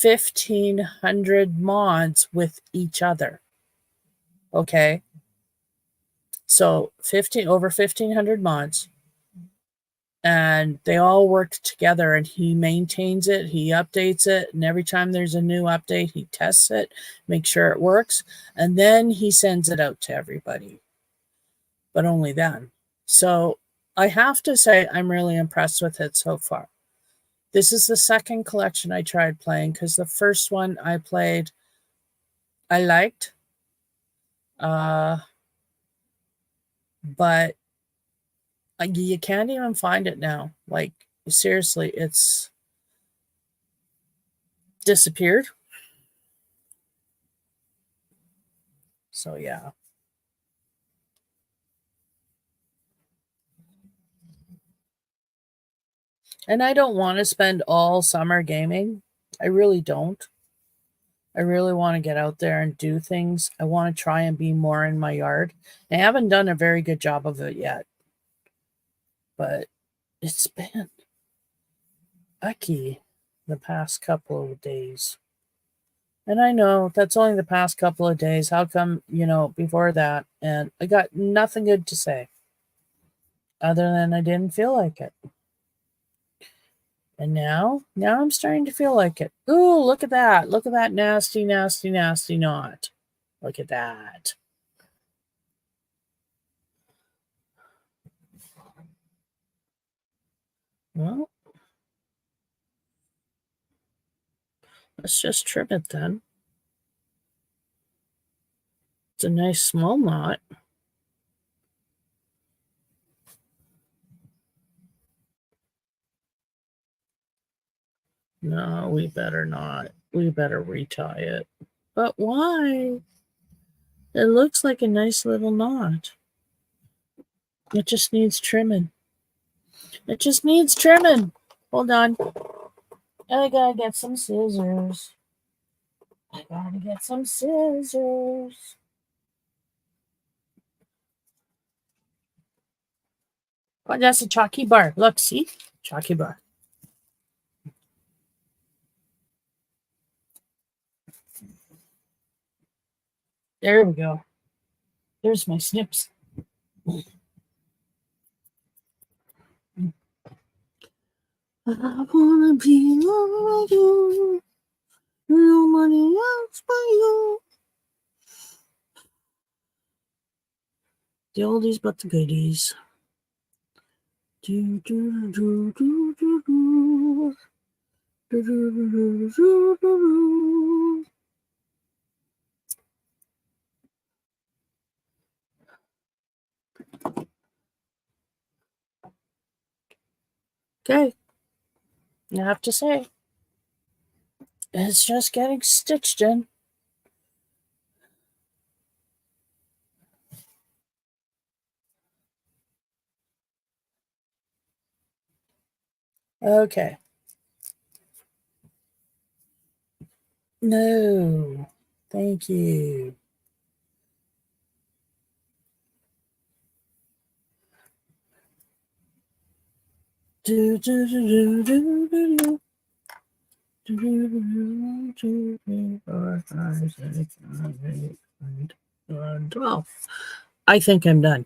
S1: 1,500 mods with each other. Okay, so over 1,500 mods. And they all work together, and he maintains it, he updates it, and every time there's a new update, he tests it, makes sure it works, and then he sends it out to everybody. But only then. So I have to say I'm really impressed with it so far. This is the second collection I tried playing because the first one I played, I liked. But you can't even find it now. Like, seriously, it's disappeared. So, yeah. And I don't want to spend all summer gaming. I really don't. I really want to get out there and do things. I want to try and be more in my yard. I haven't done a very good job of it yet. But it's been icky the past couple of days. And I know that's only the past couple of days. How come, before that? And I got nothing good to say other than I didn't feel like it. And now I'm starting to feel like it. Ooh, look at that. Look at that nasty, nasty, nasty knot. Look at that. Well, let's just trim it then. It's a nice small knot. No, we better not. We better retie it. But why? It looks like a nice little knot. It just needs trimming. It just needs trimming. Hold on. I gotta get some scissors. I gotta get some scissors. Oh, that's a chalky bar. Look, see? Chalky bar. There we go. There's my snips. I wanna be like you. Nobody else but you. The oldies but the goodies. Do, do, do, do, do, do. Do, do, do, do, do, do. Okay. I have to say, it's just getting stitched in. Okay. No. Thank you. Do, do, do, do, do, do, do. 2, 3, 4, 5, 6, 7, 8, 9, 10, 12. I think I'm done.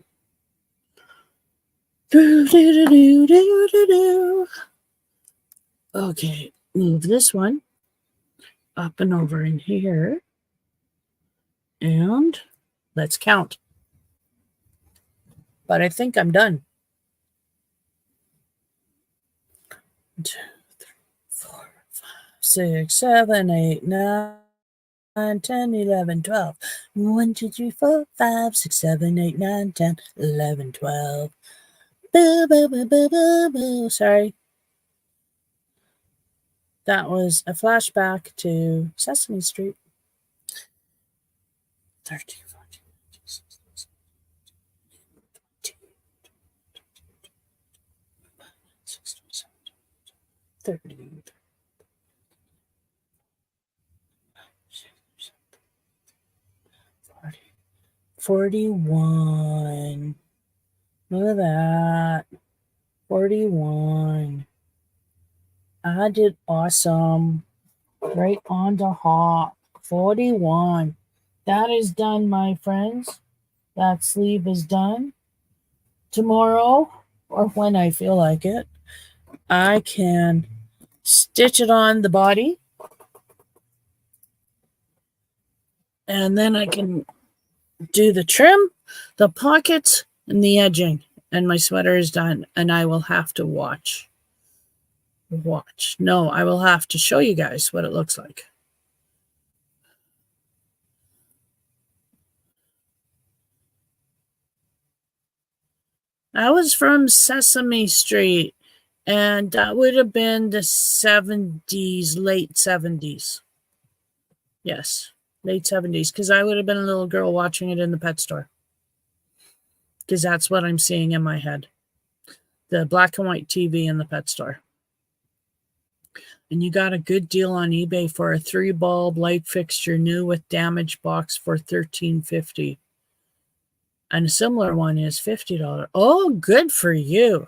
S1: Okay, move this one up and over in here. And let's count. But I think I'm done. 1, 2, 3, 4, 5, 6, 7, 8, 9, 10, 11, 12. 1, 2, 3, 4, 5, 6, 7, 8, 9, 10, 11, 12. Boo, boo, boo, boo, boo, boo. Sorry. That was a flashback to Sesame Street. 13, 14, 15, 16, 17, 30. 41. Look at that. 41. I did awesome. Right on the hop. 41. That is done, my friends. That sleeve is done. Tomorrow, or when I feel like it, I can stitch it on the body. And then I can do the trim, the pockets, and the edging. And my sweater is done. And I will have to watch Watch. No, I will have to show you guys what it looks like. I was from Sesame Street, and that would have been the 70s, late 70s. Yes, late 70s, because I would have been a little girl watching it in the pet store. Because that's what I'm seeing in my head. The black and white TV in the pet store. And you got a good deal on eBay for a 3-bulb light fixture new with damaged box for $13.50. And a similar one is $50. Oh, good for you.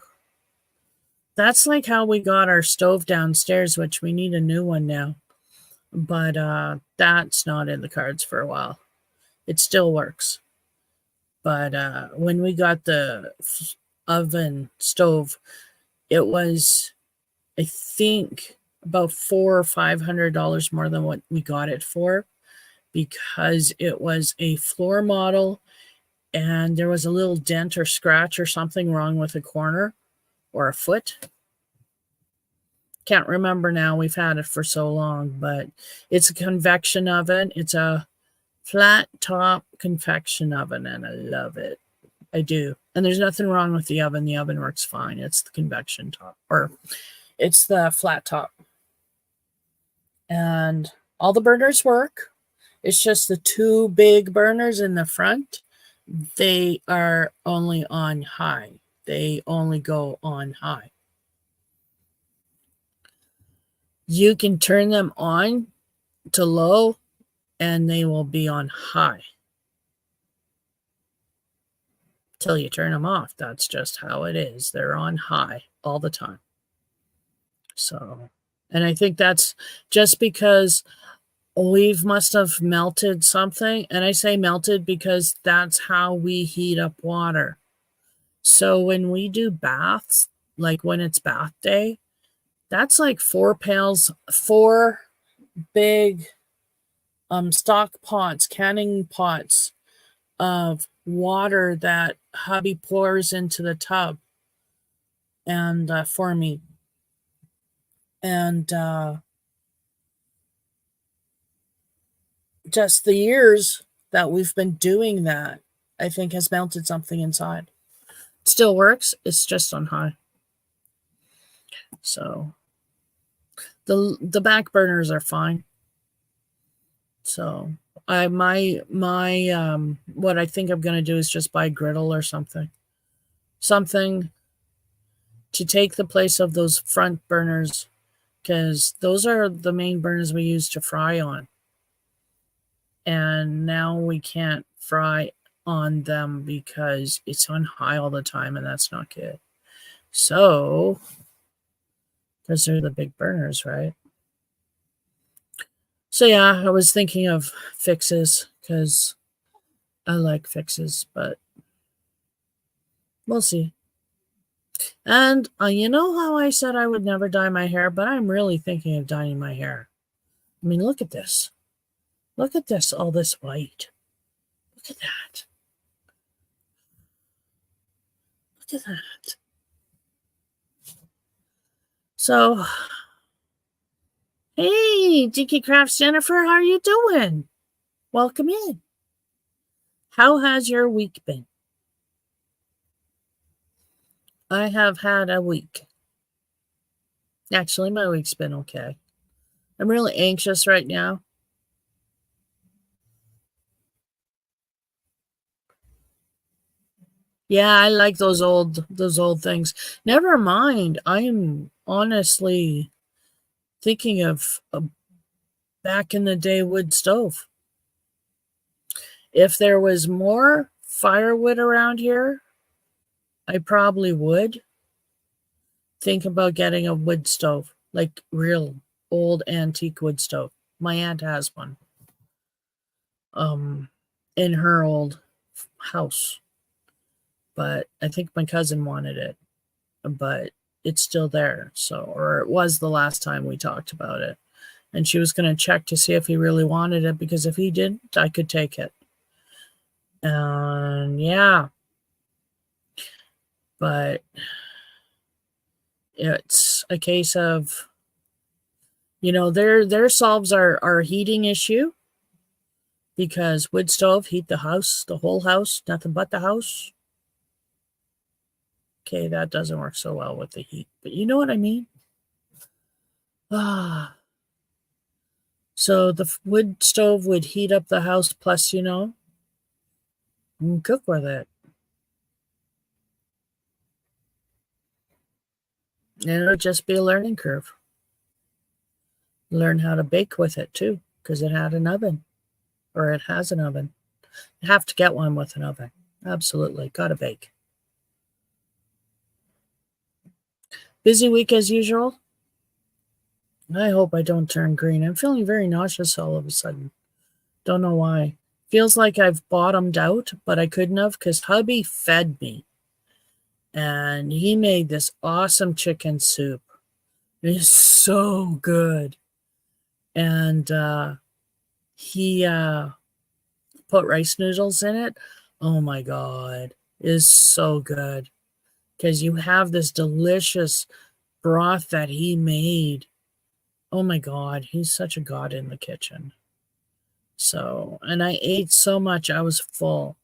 S1: That's like how we got our stove downstairs, which we need a new one now. But that's not in the cards for a while. It still works. But when we got the oven stove, it was, I think, about $400 or $500 more than what we got it for, because it was a floor model and there was a little dent or scratch or something wrong with a corner or a foot. Can't remember now. We've had it for so long, but it's a convection oven. It's a flat top convection oven, and I love it. I do. And there's nothing wrong with the oven. The oven works fine. It's the convection top, or it's the flat top. And all the burners work. It's just the 2 big burners in the front. They are only on high. They only go on high. You can turn them on to low and they will be on high till you turn them off. That's just how it is. They're on high all the time. So, and I think that's just because we must have melted something. And I say melted because that's how we heat up water. So when we do baths, like when it's bath day, that's like 4 pails, 4 big stock pots, canning pots of water that hubby pours into the tub and for me. And just the years that we've been doing that, I think has melted something inside. It still works. It's just on high. So the back burners are fine. So what I think I'm going to do is just buy a griddle or something to take the place of those front burners, because those are the main burners we use to fry on. And now we can't fry on them because it's on high all the time, and that's not good. So, because they're the big burners, right? So yeah, I was thinking of fixes because I like fixes, but we'll see. And you know how I said I would never dye my hair, but I'm really thinking of dyeing my hair. I mean, look at this. Look at this, all this white. Look at that. Look at that. So, hey, Dinky Crafts Jennifer, how are you doing? Welcome in. How has your week been? I have had a week. Actually, my week's been okay. I'm really anxious right now. Yeah, I like those old things. Never mind. I'm honestly thinking of a back in the day wood stove. If there was more firewood around here, I probably would think about getting a wood stove, like real old antique wood stove. My aunt has one in her old house. But I think my cousin wanted it, but it's still there. So, or it was the last time we talked about it. And she was going to check to see if he really wanted it, because if he didn't, I could take it. And yeah. But It's a case of, their solves our heating issue, because wood stove heat the house, the whole house, nothing but the house. Okay, that doesn't work so well with the heat, but you know what I mean? Ah, so the wood stove would heat up the house, plus, you can cook with it. And it would just be a learning curve. Learn how to bake with it too, because it had an oven, or it has an oven. You have to get one with an oven. Absolutely. Gotta bake. Busy week as usual. I hope I don't turn green. I'm feeling very nauseous all of a sudden. Don't know why. Feels like I've bottomed out, but I couldn't have, because hubby fed me. And he made this awesome chicken soup. It is so good. And he put rice noodles in it. Oh my God. It is so good. Because you have this delicious broth that he made. Oh my God. He's such a god in the kitchen. So, and I ate so much, I was full.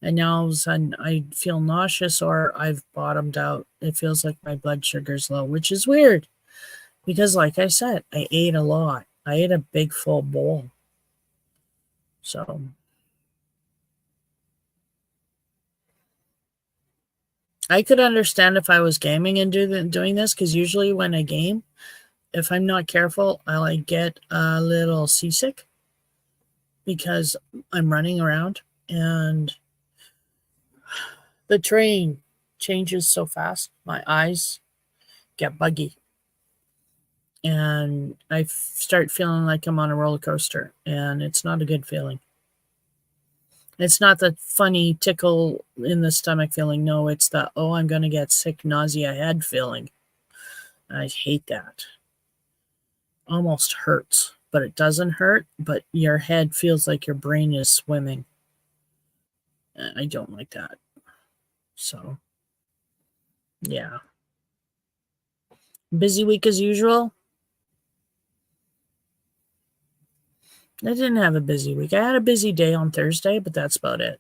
S1: And now all of a sudden I feel nauseous, or I've bottomed out. It feels like my blood sugar's low, which is weird because, like I said, I ate a lot. I ate a big full bowl. So I could understand if I was gaming and doing this, because usually when I game, if I'm not careful, I like get a little seasick because I'm running around and the terrain changes so fast. My eyes get buggy and I start feeling like I'm on a roller coaster, and it's not a good feeling. It's not the funny tickle in the stomach feeling. No, it's the, oh, I'm going to get sick, nausea, head feeling. I hate that. Almost hurts, but it doesn't hurt, but your head feels like your brain is swimming. I don't like that. So, yeah. Busy week as usual. I didn't have a busy week. I had a busy day on Thursday, but that's about it.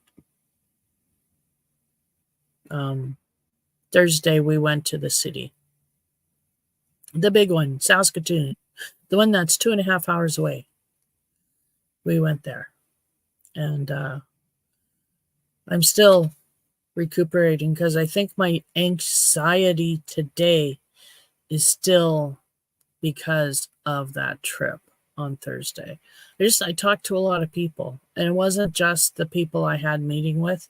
S1: Thursday, we went to the city. The big one, Saskatoon. The one that's 2.5 hours away. We went there. And I'm still recuperating because I think my anxiety today is still because of that trip on Thursday. I talked to a lot of people, and it wasn't just the people I had meeting with.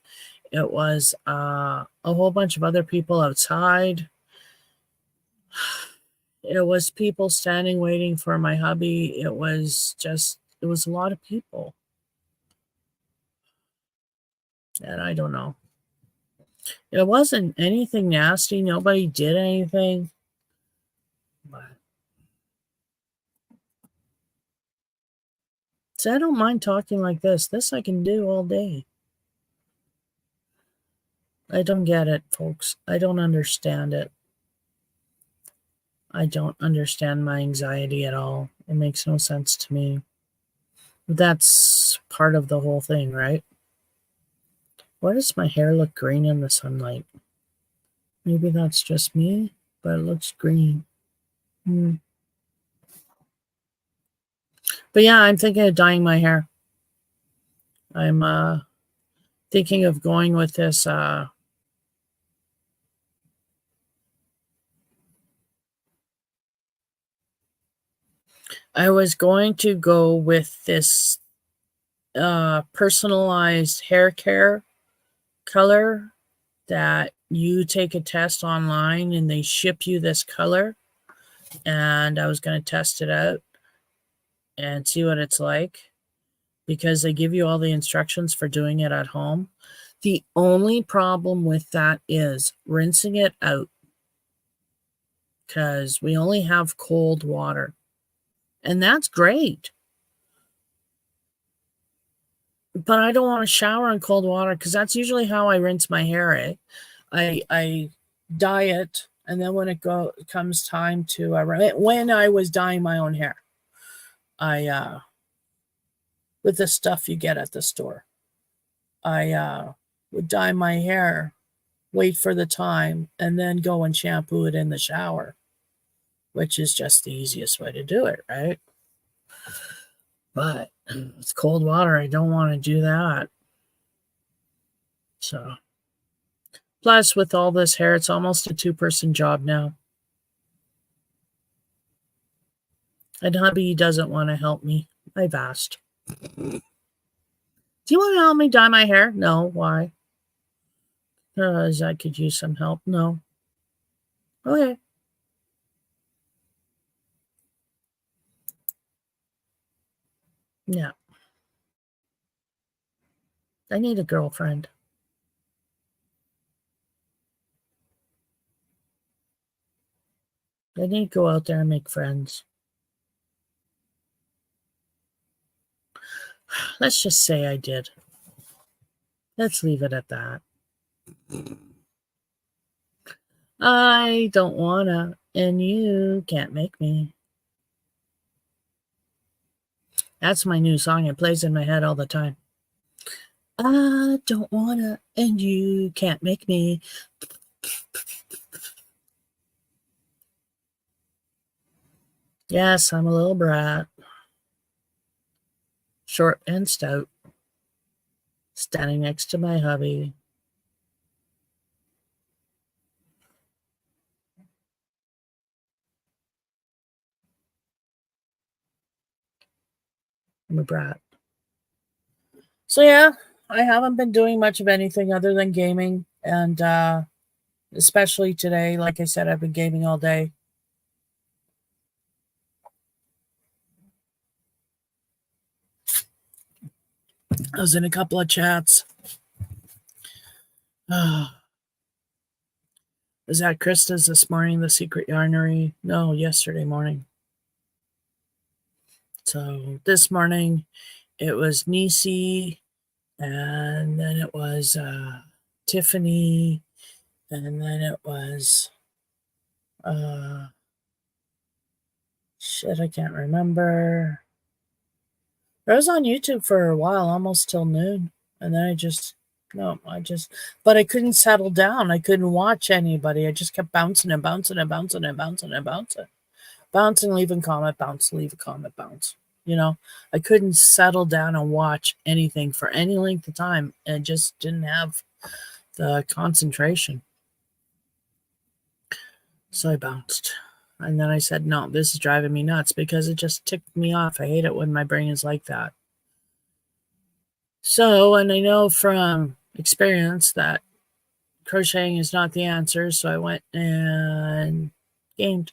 S1: It was a whole bunch of other people outside. It was people standing waiting for my hubby. It was a lot of people. And I don't know. It wasn't anything nasty. Nobody did anything. But so I don't mind talking like this. This I can do all day. I don't get it, folks. I don't understand it. I don't understand my anxiety at all. It makes no sense to me. That's part of the whole thing, right? Why does my hair look green in the sunlight? Maybe that's just me, but it looks green. But yeah, I'm thinking of dyeing my hair. I'm thinking of going with this I was going to go with this personalized hair care color that you take a test online and they ship you this color. And I was going to test it out and see what it's like, because they give you all the instructions for doing it at home. The only problem with that is rinsing it out, because we only have cold water. And that's great. But I don't want to shower in cold water, because that's usually how I rinse my hair. I dye it And then when comes time to when I was dyeing my own hair, I with the stuff you get at the store, I would dye my hair, wait for the time, and then go and shampoo it in the shower, which is just the easiest way to do it, right? But it's cold water. I don't want to do that. So, plus with all this hair, it's almost a 2-person job now. And hubby doesn't want to help me. I've asked. Do you want to help me dye my hair? No. Why? Because I could use some help. No. Okay. Yeah. I need a girlfriend. I need to go out there and make friends. Let's just say I did. Let's leave it at that. I don't wanna, and you can't make me. That's my new song. It plays in my head all the time. I don't wanna, and you can't make me. Yes, I'm a little brat. Short and stout. Standing next to my hubby. I'm a brat. So yeah, I haven't been doing much of anything other than gaming, and especially today, like I said, I've been gaming all day. I was in a couple of chats. I was at Krista's this morning, the Secret Yarnery. No, yesterday morning. So this morning, it was Nisi, and then it was Tiffany, and then it was shit, I can't remember. I was on YouTube for a while, almost till noon, and then but I couldn't settle down. I couldn't watch anybody. I just kept bouncing and bouncing and bouncing and bouncing and bouncing. Bouncing, leave a comment, bounce, leave a comment, bounce. You know, I couldn't settle down and watch anything for any length of time, and just didn't have the concentration. So I bounced. And then I said, no, this is driving me nuts, because it just ticked me off. I hate it when my brain is like that. So, and I know from experience that crocheting is not the answer, so I went and gamed.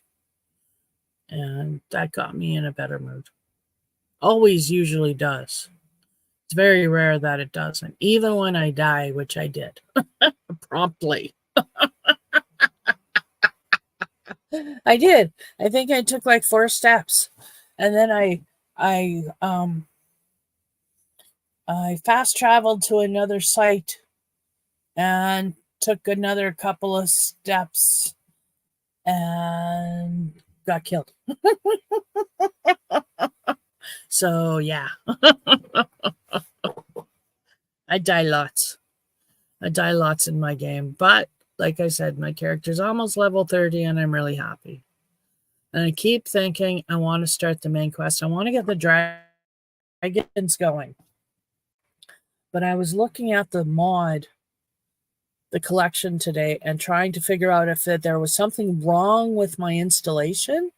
S1: And that got me in a better mood. Always usually does. It's very rare that it doesn't. Even when I die, which I did. Promptly. I did. I think I took like 4 steps. And then I fast traveled to another site and took another couple of steps and got killed. So yeah. I die lots. I die lots in my game. But like I said, my character's almost level 30 and I'm really happy. And I keep thinking I want to start the main quest. I want to get the dragons going. But I was looking at the collection today, and trying to figure out if there was something wrong with my installation.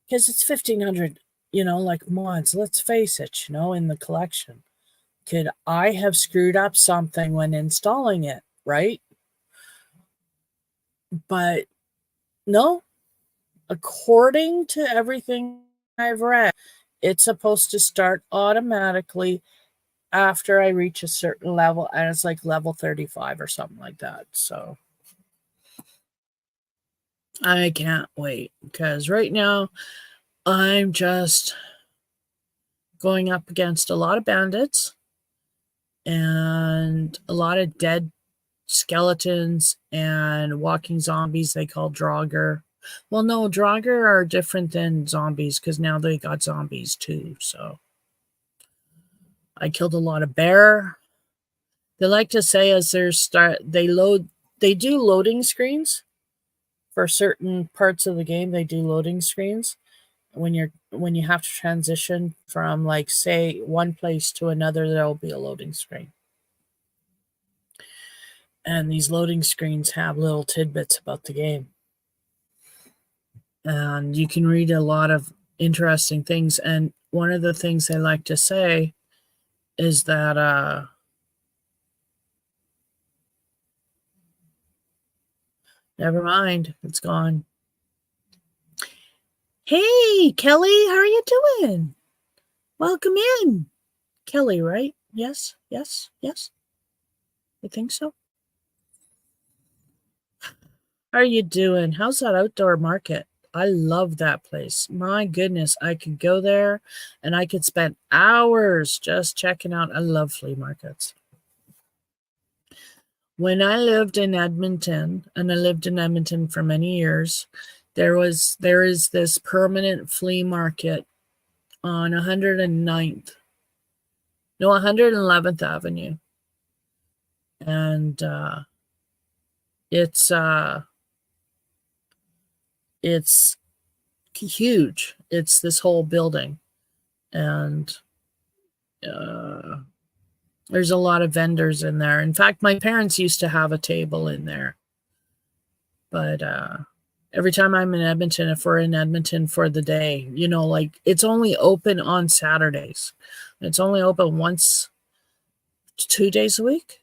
S1: Because it's 1,500, like mods, let's face it, in the collection. Could I have screwed up something when installing it, right? But no, according to everything I've read, it's supposed to start automatically after I reach a certain level, and it's like level 35 or something like that. So I can't wait, because right now I'm just going up against a lot of bandits and a lot of dead skeletons and walking zombies they call Draugr. Well, no, Draugr are different than zombies because now they got zombies too. So I killed a lot of bear. They like to say as they do loading screens for certain parts of the game. They do loading screens when you have to transition from, like, say, one place to another. There will be a loading screen. And these loading screens have little tidbits about the game. And you can read a lot of interesting things. And one of the things they like to say is that never mind, it's gone. Hey, Kelly, how are you doing? Welcome in. Kelly, right? Yes. I think so. How are you doing? How's that outdoor market? I love that place. My goodness, I could go there and I could spend hours just checking out. I love flea markets. When I lived in Edmonton, and I lived in Edmonton for many years, there is this permanent flea market on 111th Avenue. And it's huge. It's this whole building. And there's a lot of vendors in there. In fact, my parents used to have a table in there. But every time I'm in Edmonton, if we're in Edmonton for the day, like, it's only open on Saturdays. It's only open 2 days a week,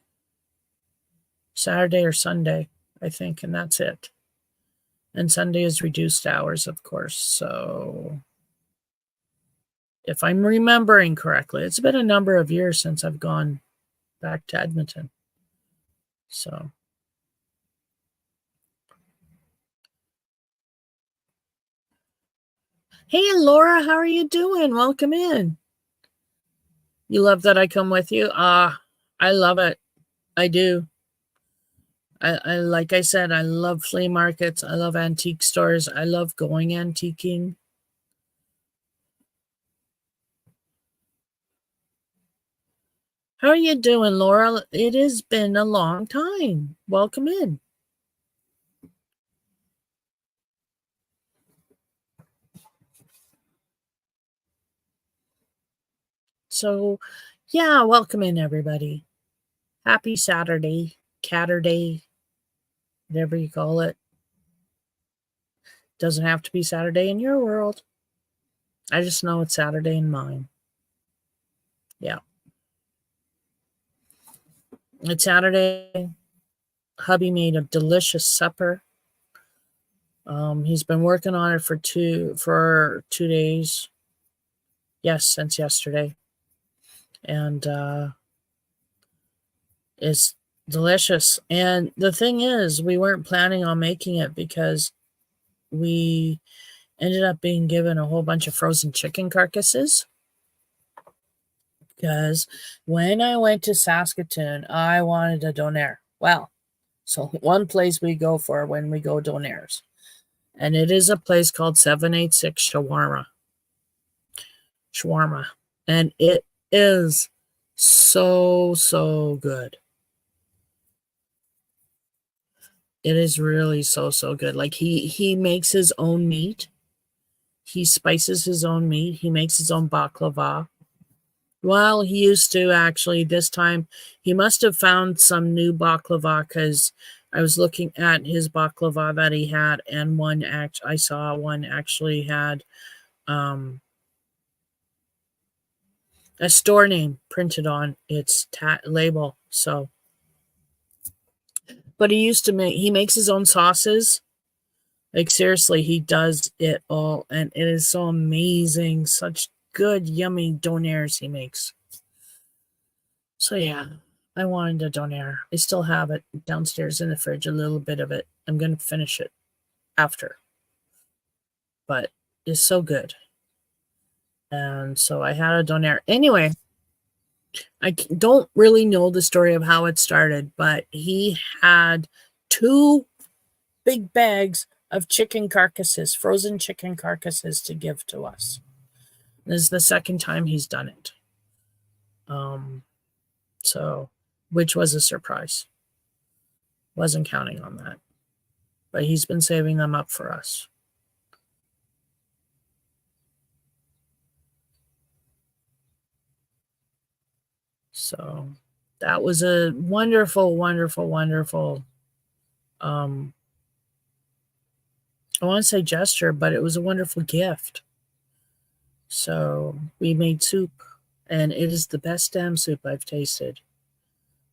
S1: Saturday or Sunday, I think, and that's it. And Sunday is reduced hours, of course. So if I'm remembering correctly, it's been a number of years since I've gone back to Edmonton. So hey, Laura, how are you doing? Welcome in. You love that I come with you? I love it. I do. I like I said, I love flea markets. I love antique stores. I love going antiquing. How are you doing, Laura? It has been a long time. Welcome in. So, yeah, welcome in, everybody. Happy Saturday, Catterday, whatever you call it. Doesn't have to be Saturday in your world. I just know it's Saturday in mine. Yeah. It's Saturday. Hubby made a delicious supper. He's been working on it for 2 days. Yes, since yesterday. And it's delicious. And the thing is, we weren't planning on making it because we ended up being given a whole bunch of frozen chicken carcasses. Because when I went to Saskatoon, I wanted a donair. Well, so one place we go for when we go donairs. And it is a place called 786 Shawarma. And it is so good. It is really so good. Like, he makes his own meat. He spices his own meat. He makes his own baklava. Well, he used to, actually. This time, he must have found some new baklava, because I was looking at his baklava that he had, and I saw one actually had a store name printed on its label. So, but he makes his own sauces. Like, seriously, he does it all, and it is so amazing. Such good, yummy donairs he makes. So, yeah, I wanted a donair. I still have it downstairs in the fridge, a little bit of it. I'm going to finish it after. But it's so good. And so I had a donair. Anyway, I don't really know the story of how it started, but he had 2 big bags of chicken carcasses, frozen chicken carcasses to give to us. This is the second time he's done it. So, which was a surprise. Wasn't counting on that. But he's been saving them up for us. So, that was a wonderful, wonderful, wonderful, I want to say gesture, but it was a wonderful gift. So, we made soup, and it is the best damn soup I've tasted.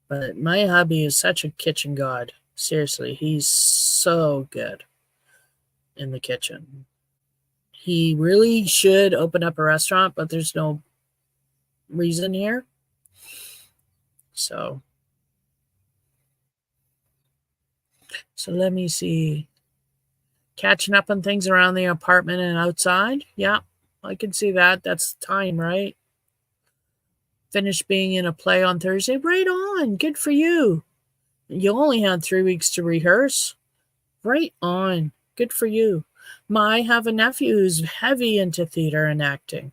S1: But my hubby is such a kitchen god. Seriously, he's so good in the kitchen. He really should open up a restaurant, but there's no reason here. So let me see. Catching up on things around the apartment and outside. Yeah, I can see that. That's time, right? Finished being in a play on Thursday. Right on. Good for you. You only had 3 weeks to rehearse. Right on. Good for you. I have a nephew who's heavy into theater and acting.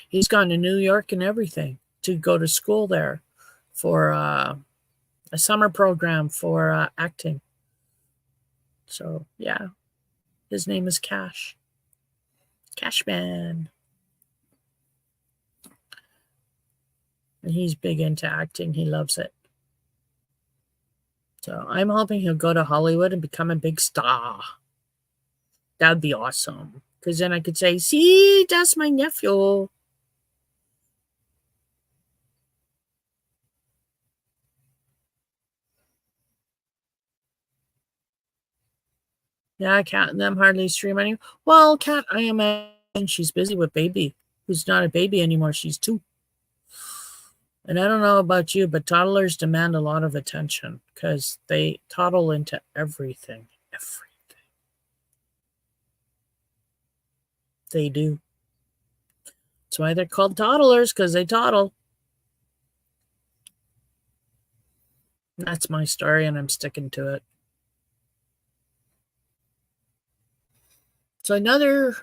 S1: He's gone to New York and everything to go to school there for a summer program for acting. So, yeah. His name is Cash. Cashman. And he's big into acting. He loves it. So I'm hoping he'll go to Hollywood and become a big star. That'd be awesome. Because then I could say, see, that's my nephew. Yeah, Kat and them hardly stream anymore. Well, Kat, I imagine she's busy with baby, who's not a baby anymore. She's 2. And I don't know about you, but toddlers demand a lot of attention because they toddle into everything. Everything. They do. That's why they're called toddlers, because they toddle. That's my story, and I'm sticking to it. So another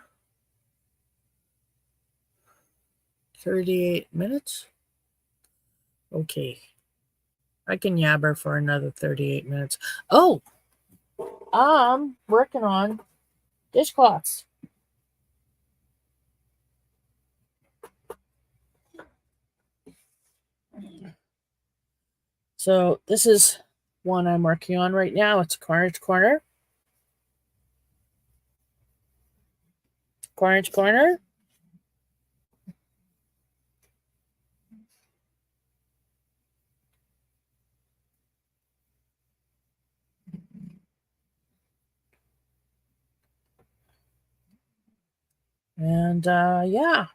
S1: 38 minutes. Okay. I can yabber for another 38 minutes. Oh, I'm working on dishcloths. So this is one I'm working on right now. It's corner to corner. Corner to corner. And yeah,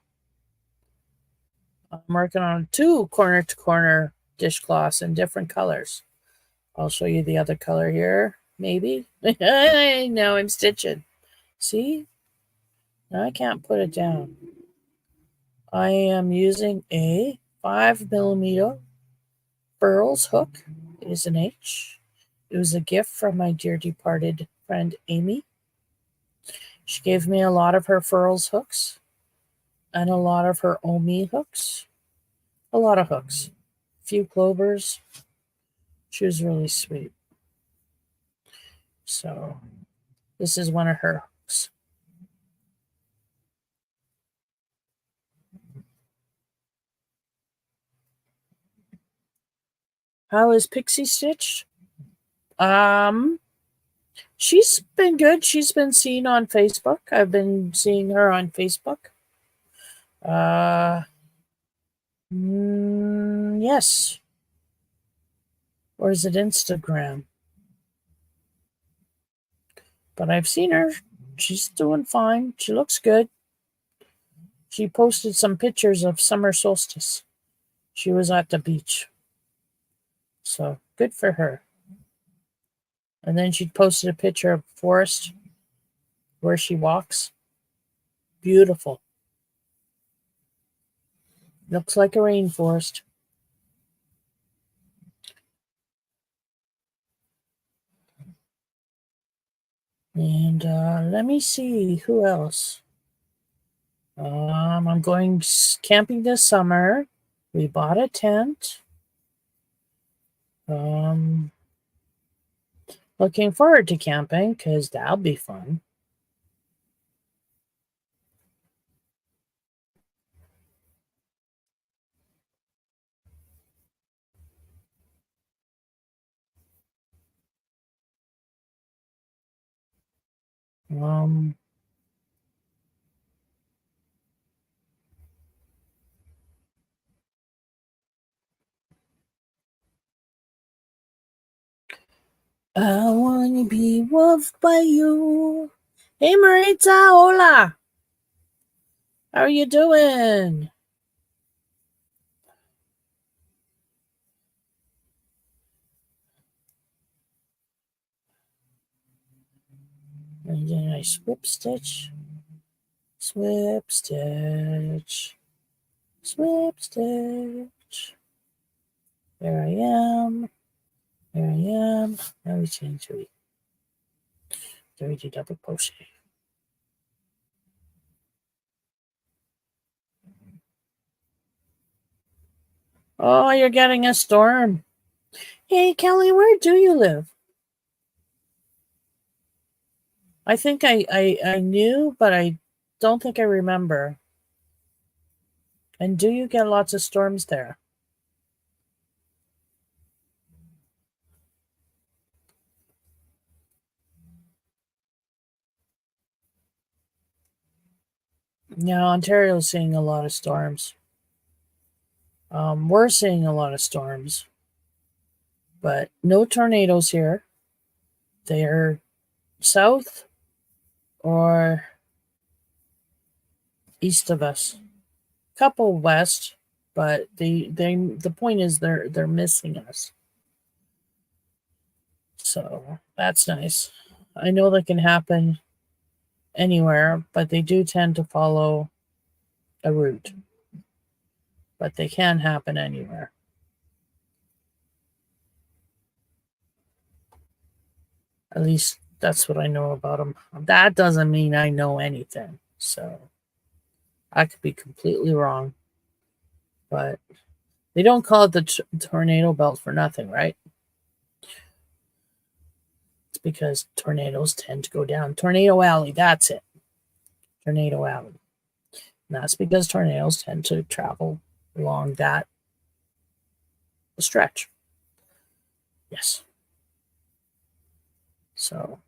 S1: I'm working on 2 corner to corner dishcloths in different colors. I'll show you the other color here, maybe. Now I'm stitching. See? Now I can't put it down. I am using a 5mm Burls hook. It is an H. It was a gift from my dear departed friend Amy. She gave me a lot of her furls hooks and a lot of her Omi hooks. A lot of hooks. A few clovers. She was really sweet. So this is one of her hooks. How is Pixie stitched? She's been good. She's been seen on Facebook. I've been seeing her on Facebook. Yes. Or is it Instagram? But I've seen her. She's doing fine. She looks good. She posted some pictures of summer solstice. She was at the beach. So good for her. And then she posted a picture of forest where she walks. Beautiful. Looks like a rainforest. And let me see who else. I'm going camping this summer. We bought a tent. Looking forward to camping because that'll be fun. Um, I wanna be loved by you. Hey, Maritza, hola. How are you doing? And then I swip stitch, swip stitch, swip stitch. There I am. There I am. Now we change 3. 30 double crochet. Oh, you're getting a storm. Hey, Kelly, where do you live? I think I knew, but I don't think I remember. And do you get lots of storms there? Yeah, Ontario's seeing a lot of storms. We're seeing a lot of storms, but no tornadoes here. They're south or east of us. Couple west, but the point is they're missing us. So that's nice. I know that can happen anywhere, but they do tend to follow a route. But they can happen anywhere. At least that's what I know about them. That doesn't mean I know anything. So I could be completely wrong. But they don't call it the tornado belt for nothing, right? It's because tornadoes tend to go down. Tornado Alley, that's it. Tornado Alley. And that's because tornadoes tend to travel along that stretch. Yes. So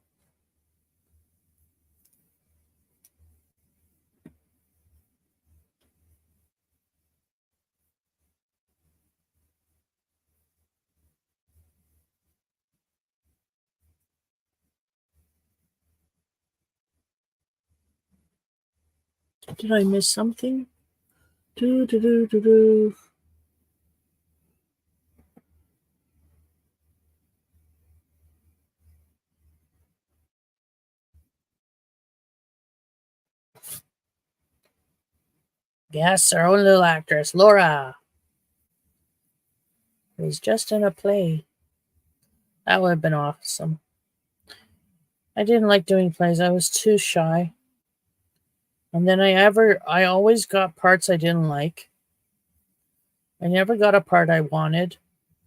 S1: did I miss something? Do do do do do. Yes, our own little actress, Laura, was just in a play. That would have been awesome. I didn't like doing plays. I was too shy. And then I always got parts I didn't like. I never got a part I wanted.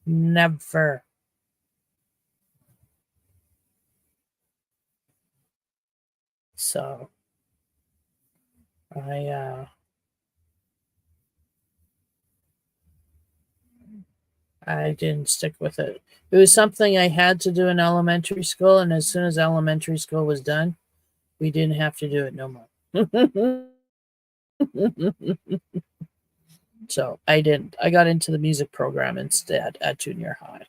S1: Never. So I I didn't stick with it. It was something I had to do in elementary school, and as soon as elementary school was done, we didn't have to do it no more. So I didn't. I got into the music program instead at junior high.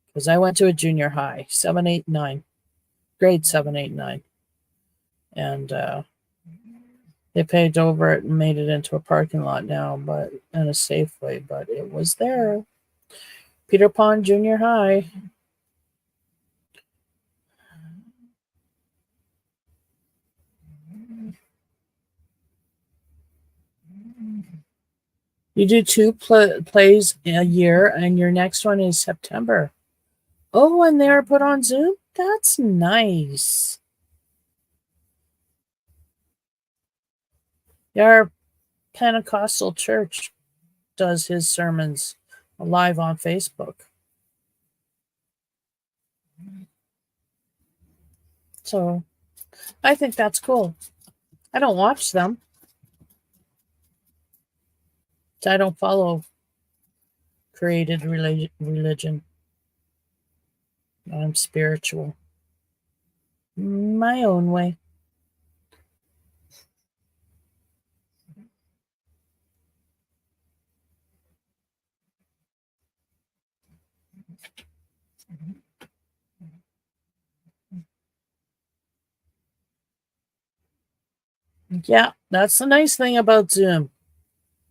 S1: Because I went to a junior high, 7, 8, 9, grade 7, 8, 9. And they paved over it and made it into a parking lot now, but in a safe way, but it was there. Peter Pond Junior High. You do two plays a year, and your next one is September. Oh, and they're put on Zoom? That's nice. Our Pentecostal church does his sermons live on Facebook. So I think that's cool. I don't watch them. I don't follow created religion. I'm spiritual. My own way. Yeah, that's the nice thing about Zoom.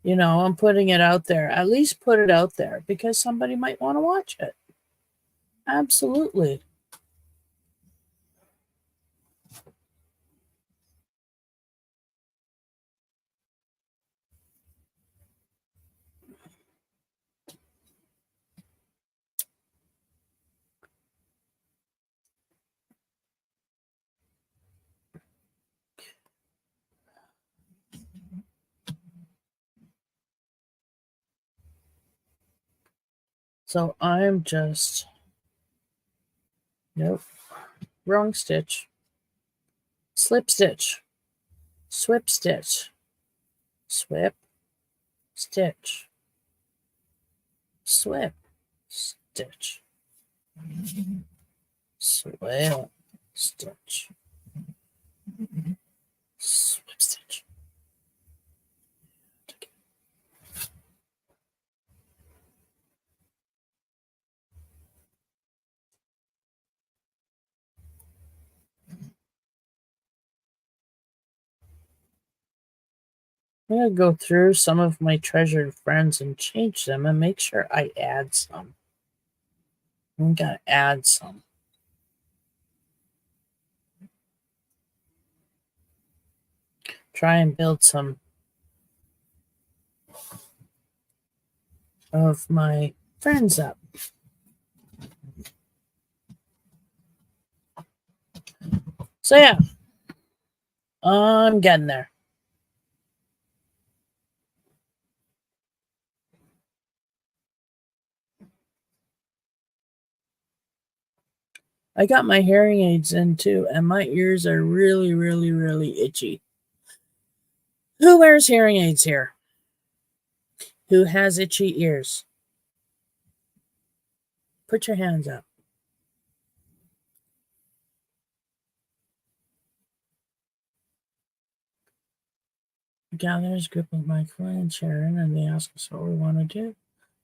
S1: I'm putting it out there. At least put it out there because somebody might want to watch it. Absolutely. So I'm just, nope, wrong stitch. Slip stitch. Swip stitch. Swip stitch. Swip stitch. Swip stitch. Swip stitch. I'm going to go through some of my treasured friends and change them and make sure I add some. I'm going to add some. Try and build some of my friends up. So yeah, I'm getting there. I got my hearing aids in too, and my ears are really, really, really itchy. Who wears hearing aids here? Who has itchy ears? Put your hands up. Gathers a group of Michael and Sharon, and they ask us what we want to do.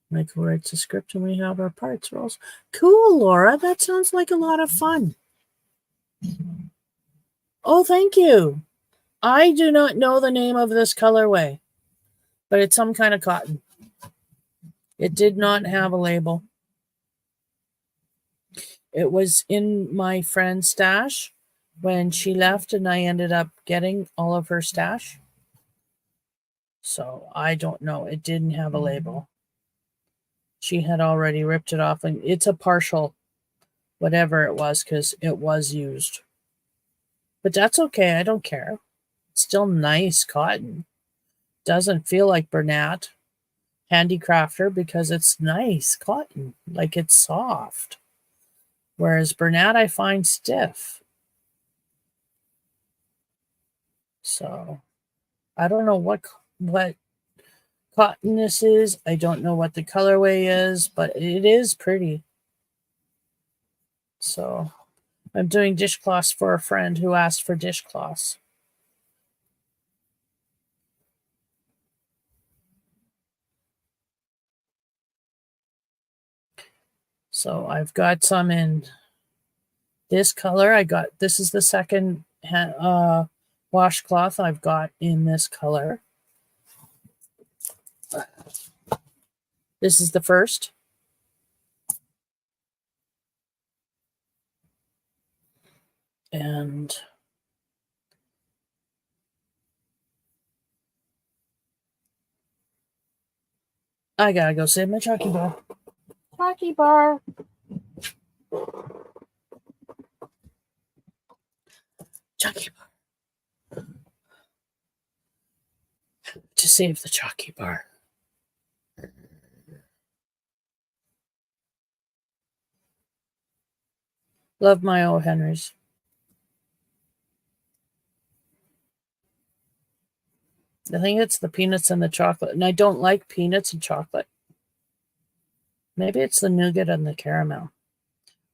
S1: Michael writes a script, and we have our parts rolls. Cool, Laura. That sounds like a lot of fun. Oh, thank you. I do not know the name of this colorway, but it's some kind of cotton. It did not have a label. It was in my friend's stash when she left, and I ended up getting all of her stash. So I don't know. It didn't have a label. She had already ripped it off, and it's a partial whatever it was because it was used. But that's okay. I don't care. It's still nice cotton. Doesn't feel like Bernat Handicrafter because it's nice cotton. Like it's soft. Whereas Bernat I find stiff. So I don't know what cotton this is. I don't know what the colorway is, but it is pretty. So I'm doing dishcloths for a friend who asked for dishcloths. So I've got some in this color. This is the second washcloth I've got in this color. This is the first. And I gotta go save my chalky bar. Chalky bar. Chalky bar. To save the chalky bar. Love my O. Henrys. I think it's the peanuts and the chocolate. And I don't like peanuts and chocolate. Maybe it's the nougat and the caramel.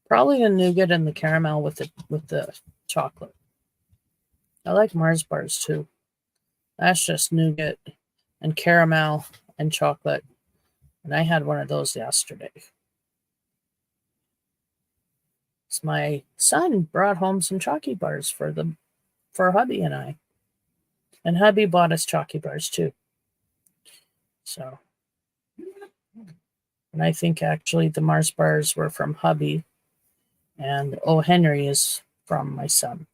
S1: Probably the nougat and the caramel with the chocolate. I like Mars bars too. That's just nougat and caramel and chocolate. And I had one of those yesterday. So my son brought home some chalky bars for hubby and I. And hubby bought us chalky bars too. So, and I think actually the Mars bars were from hubby, and O. Henry is from my son.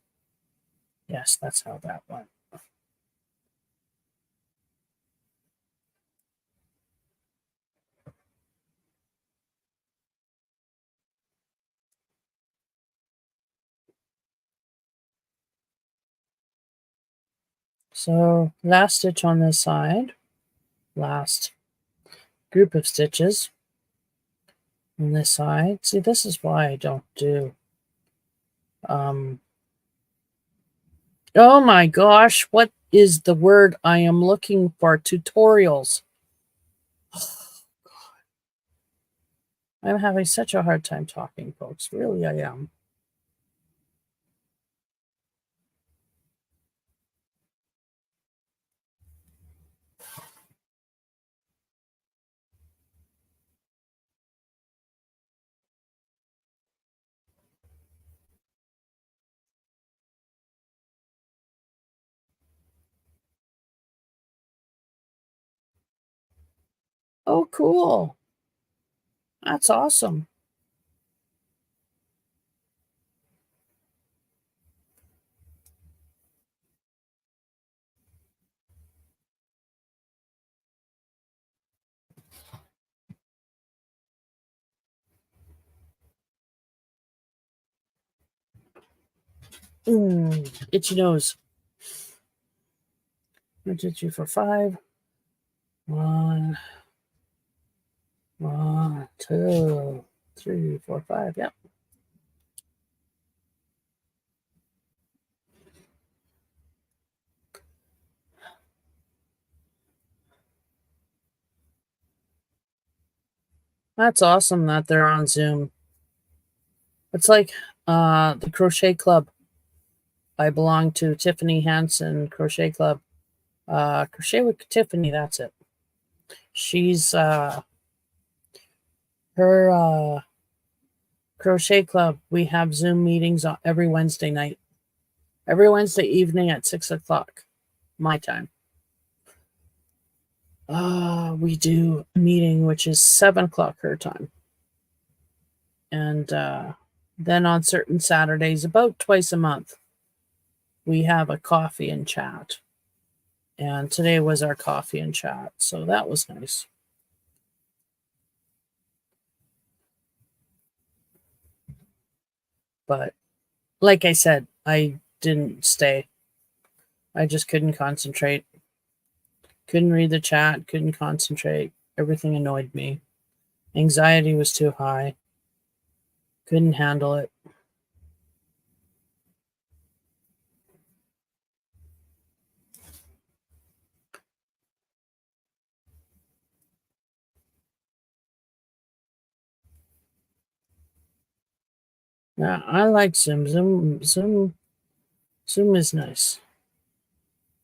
S1: Yes, that's how that went. So last stitch on this side, last group of stitches on this side. See, this is why I don't do oh my gosh, what is the word I am looking for? Tutorials. I'm having such a hard time talking, folks. Really, I am. Oh, cool. That's awesome. Itchy nose. 1, 2, 3, 4, 5. 1, 1, 2, 3, 4, 5. Yep. That's awesome that they're on Zoom. It's like the crochet club. I belong to Tiffany Hansen Crochet Club. Crochet with Tiffany, that's it. She's her crochet club. We have Zoom meetings every Wednesday night, every Wednesday evening at 6 o'clock, my time. We do a meeting which is 7 o'clock her time, and then on certain Saturdays, about twice a month, we have a coffee and chat. And today was our coffee and chat, so that was nice. But like I said, I didn't stay. I just couldn't concentrate. Couldn't read the chat, couldn't concentrate. Everything annoyed me. Anxiety was too high. Couldn't handle it. Yeah, I like Zoom. Zoom is nice.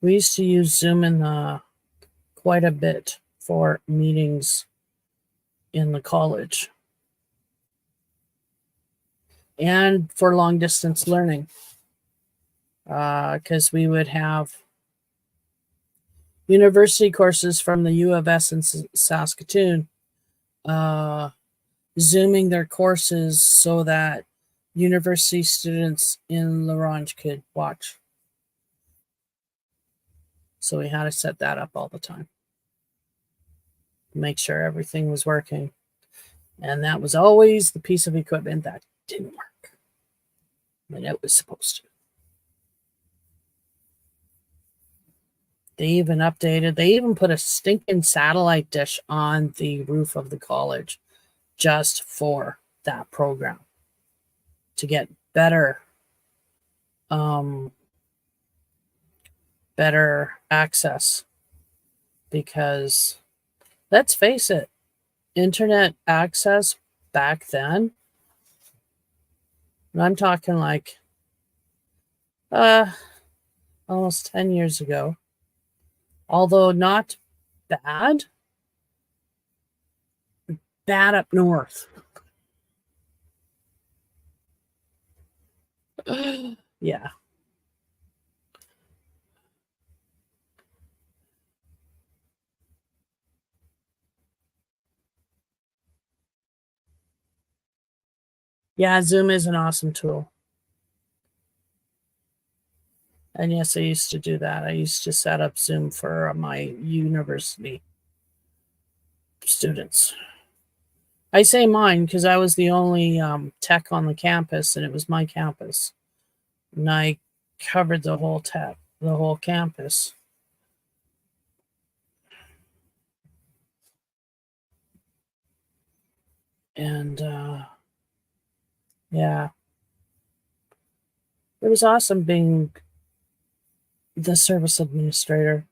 S1: We used to use Zoom in quite a bit for meetings in the college and for long distance learning, because we would have university courses from the U of S in Saskatoon Zooming their courses so that university students in La Ronge could watch. So we had to set that up all the time. make sure everything was working. And that was always the piece of equipment that didn't work when it was supposed to. They even put a stinking satellite dish on the roof of the college just for that program to get better access, because let's face it, internet access back then, and I'm talking like almost 10 years ago, although not bad up north. Yeah. Yeah, Zoom is an awesome tool. And yes, I used to do that. I used to set up Zoom for my university students. I say mine because I was the only tech on the campus, and it was my campus. And I covered the whole campus. And yeah, it was awesome being the service administrator,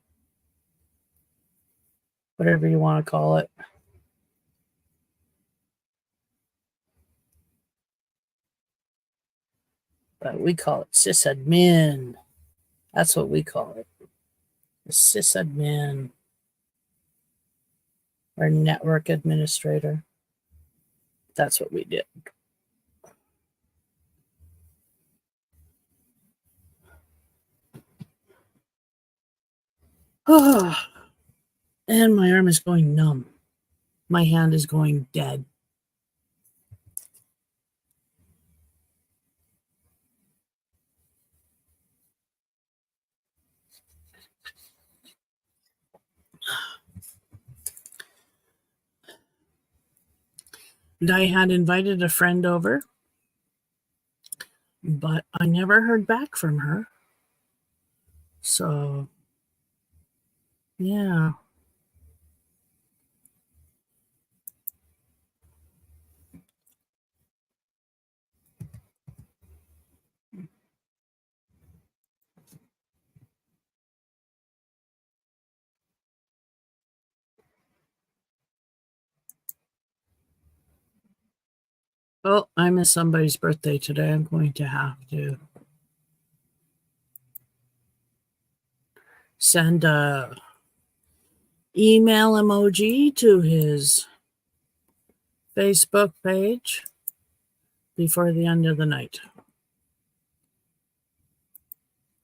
S1: whatever you want to call it. But we call it sysadmin. That's what we call it. The sysadmin, or network administrator. That's what we did. Oh, and my arm is going numb. My hand is going dead. And I had invited a friend over, but I never heard back from her. So, yeah. Oh, I missed somebody's birthday today. I'm going to have to send a email emoji to his Facebook page before the end of the night.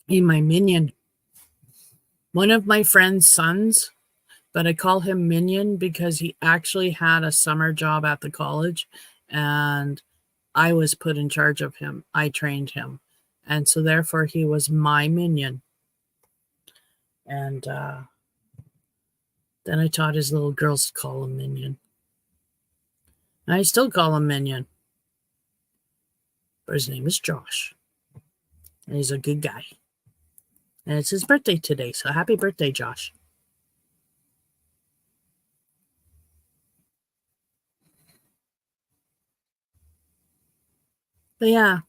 S1: He's my minion. One of my friend's sons, but I call him Minion because he actually had a summer job at the college, and I was put in charge of him. I trained him. And so therefore he was my minion. And then I taught his little girls to call him Minion. And I still call him Minion. But his name is Josh. And he's a good guy. And it's his birthday today, so happy birthday, Josh. But yeah,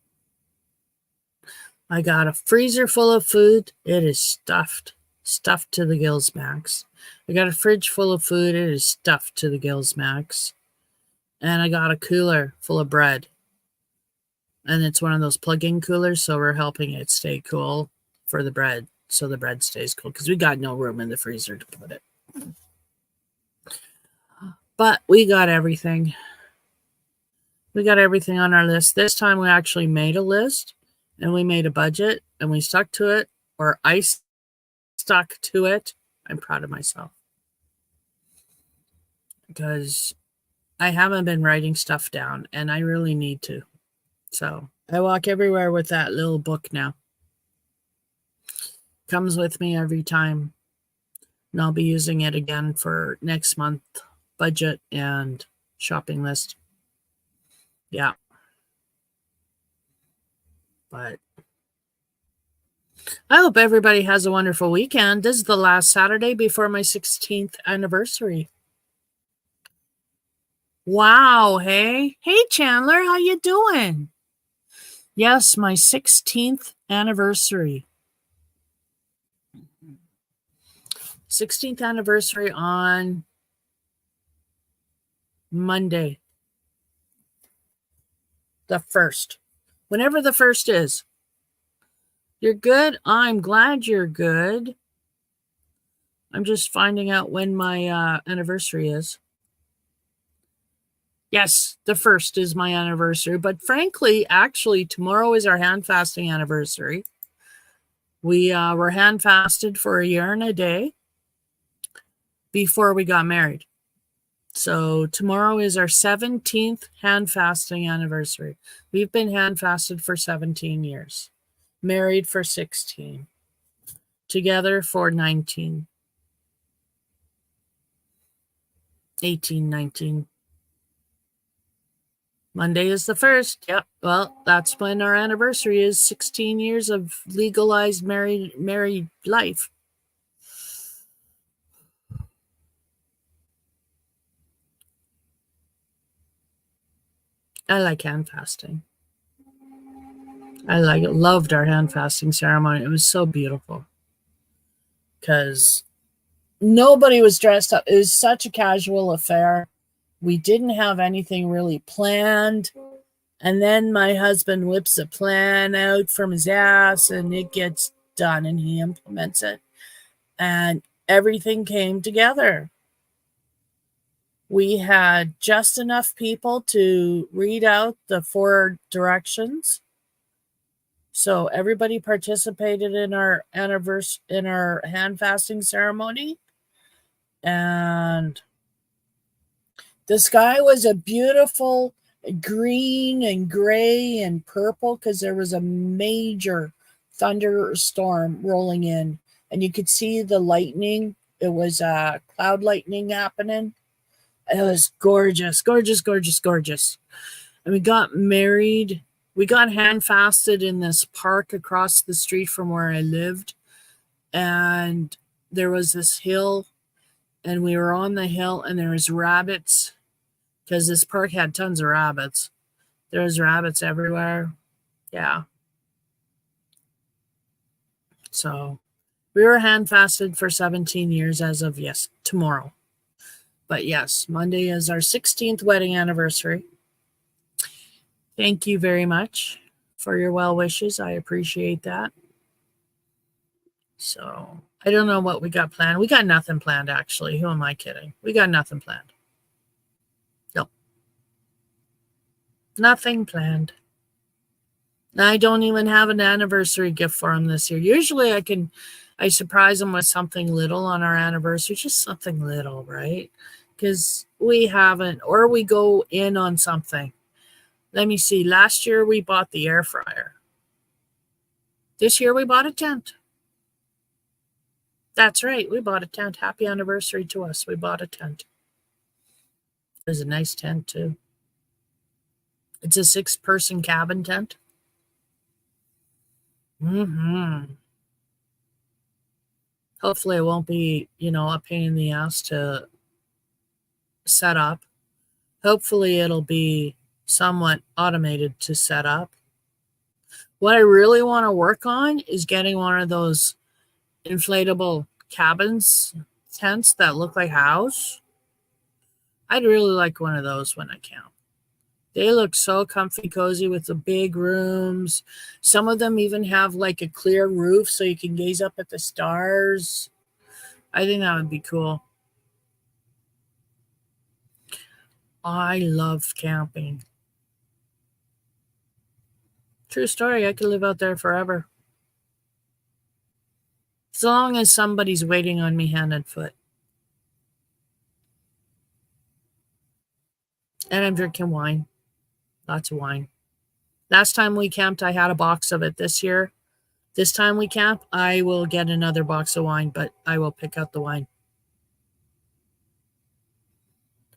S1: I got a freezer full of food. It is stuffed to the gills max. I got a fridge full of food. It is stuffed to the gills max. And I got a cooler full of bread. And it's one of those plug-in coolers, so we're helping it stay cool for the bread, so the bread stays cool, because we got no room in the freezer to put it. But we got everything. We got everything on our list. This time we actually made a list, and we made a budget, and we stuck to it, or I stuck to it. I'm proud of myself, because I haven't been writing stuff down, and I really need to. So I walk everywhere with that little book now. Comes with me every time. And I'll be using it again for next month budget and shopping list. Yeah. But I hope everybody has a wonderful weekend. This is the last Saturday before my 16th anniversary. Wow, hey? Hey, Chandler, how you doing? Yes, my 16th anniversary. 16th anniversary on Monday. The 1st. Whenever the 1st is. You're good? I'm glad you're good. I'm just finding out when my anniversary is. Yes, the 1st is my anniversary. But frankly, actually, tomorrow is our hand fasting anniversary. We were hand fasted for a year and a day before we got married. So tomorrow is our 17th hand fasting anniversary. We've been hand fasted for 17 years. Married for 16. Together for 19. 18, 19. Monday is the 1st. Yep. Well, that's when our anniversary is. 16 years of legalized married life. I like hand fasting. Loved our hand fasting ceremony. It was so beautiful. Because nobody was dressed up. It was such a casual affair. We didn't have anything really planned. And then my husband whips a plan out from his ass and it gets done and he implements it. And everything came together. We had just enough people to read out the 4 directions. So everybody participated in our hand fasting ceremony. And the sky was a beautiful green and gray and purple because there was a major thunderstorm rolling in. And you could see the lightning. It was cloud lightning happening. It was gorgeous, gorgeous, gorgeous, gorgeous. And we got married. We got hand fasted in this park across the street from where I lived. And there was this hill. And we were on the hill and there was rabbits. Because this park had tons of rabbits. There was rabbits everywhere. Yeah. So we were hand fasted for 17 years as of tomorrow. But yes, Monday is our 16th wedding anniversary. Thank you very much for your well wishes. I appreciate that. So I don't know what we got planned. We got nothing planned, actually. Who am I kidding? We got nothing planned. No. Nothing planned. I don't even have an anniversary gift for him this year. Usually I surprise him with something little on our anniversary, just something little, right? Because we haven't, or we go in on something. Let me see. Last year we bought the air fryer. This year we bought a tent. That's right. We bought a tent. Happy anniversary to us. We bought a tent. It was a nice tent too. It's a 6-person cabin tent. Hopefully it won't be, a pain in the ass to set up. Hopefully it'll be somewhat automated to set up. What I really want to work on is getting one of those inflatable cabins, tents that look like a house. I'd really like one of those when I can. They look so comfy, cozy with the big rooms. Some of them even have like a clear roof so you can gaze up at the stars. I think that would be cool. I love camping. True story. I could live out there forever. As long as somebody's waiting on me hand and foot. And I'm drinking wine. Lots of wine. Last time we camped, I had a box of it. This time we camp, I will get another box of wine, but I will pick out the wine.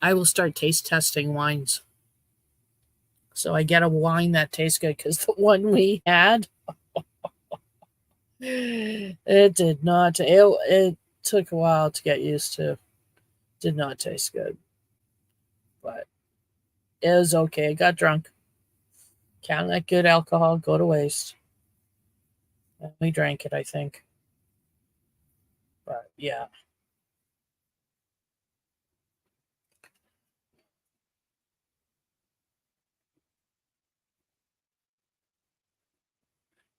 S1: I will start taste testing wines. So I get a wine that tastes good because the one we had, it did not. It took a while to get used to. Did not taste good, but it was okay. I got drunk. Can't let good alcohol go to waste. And we drank it, I think. But yeah.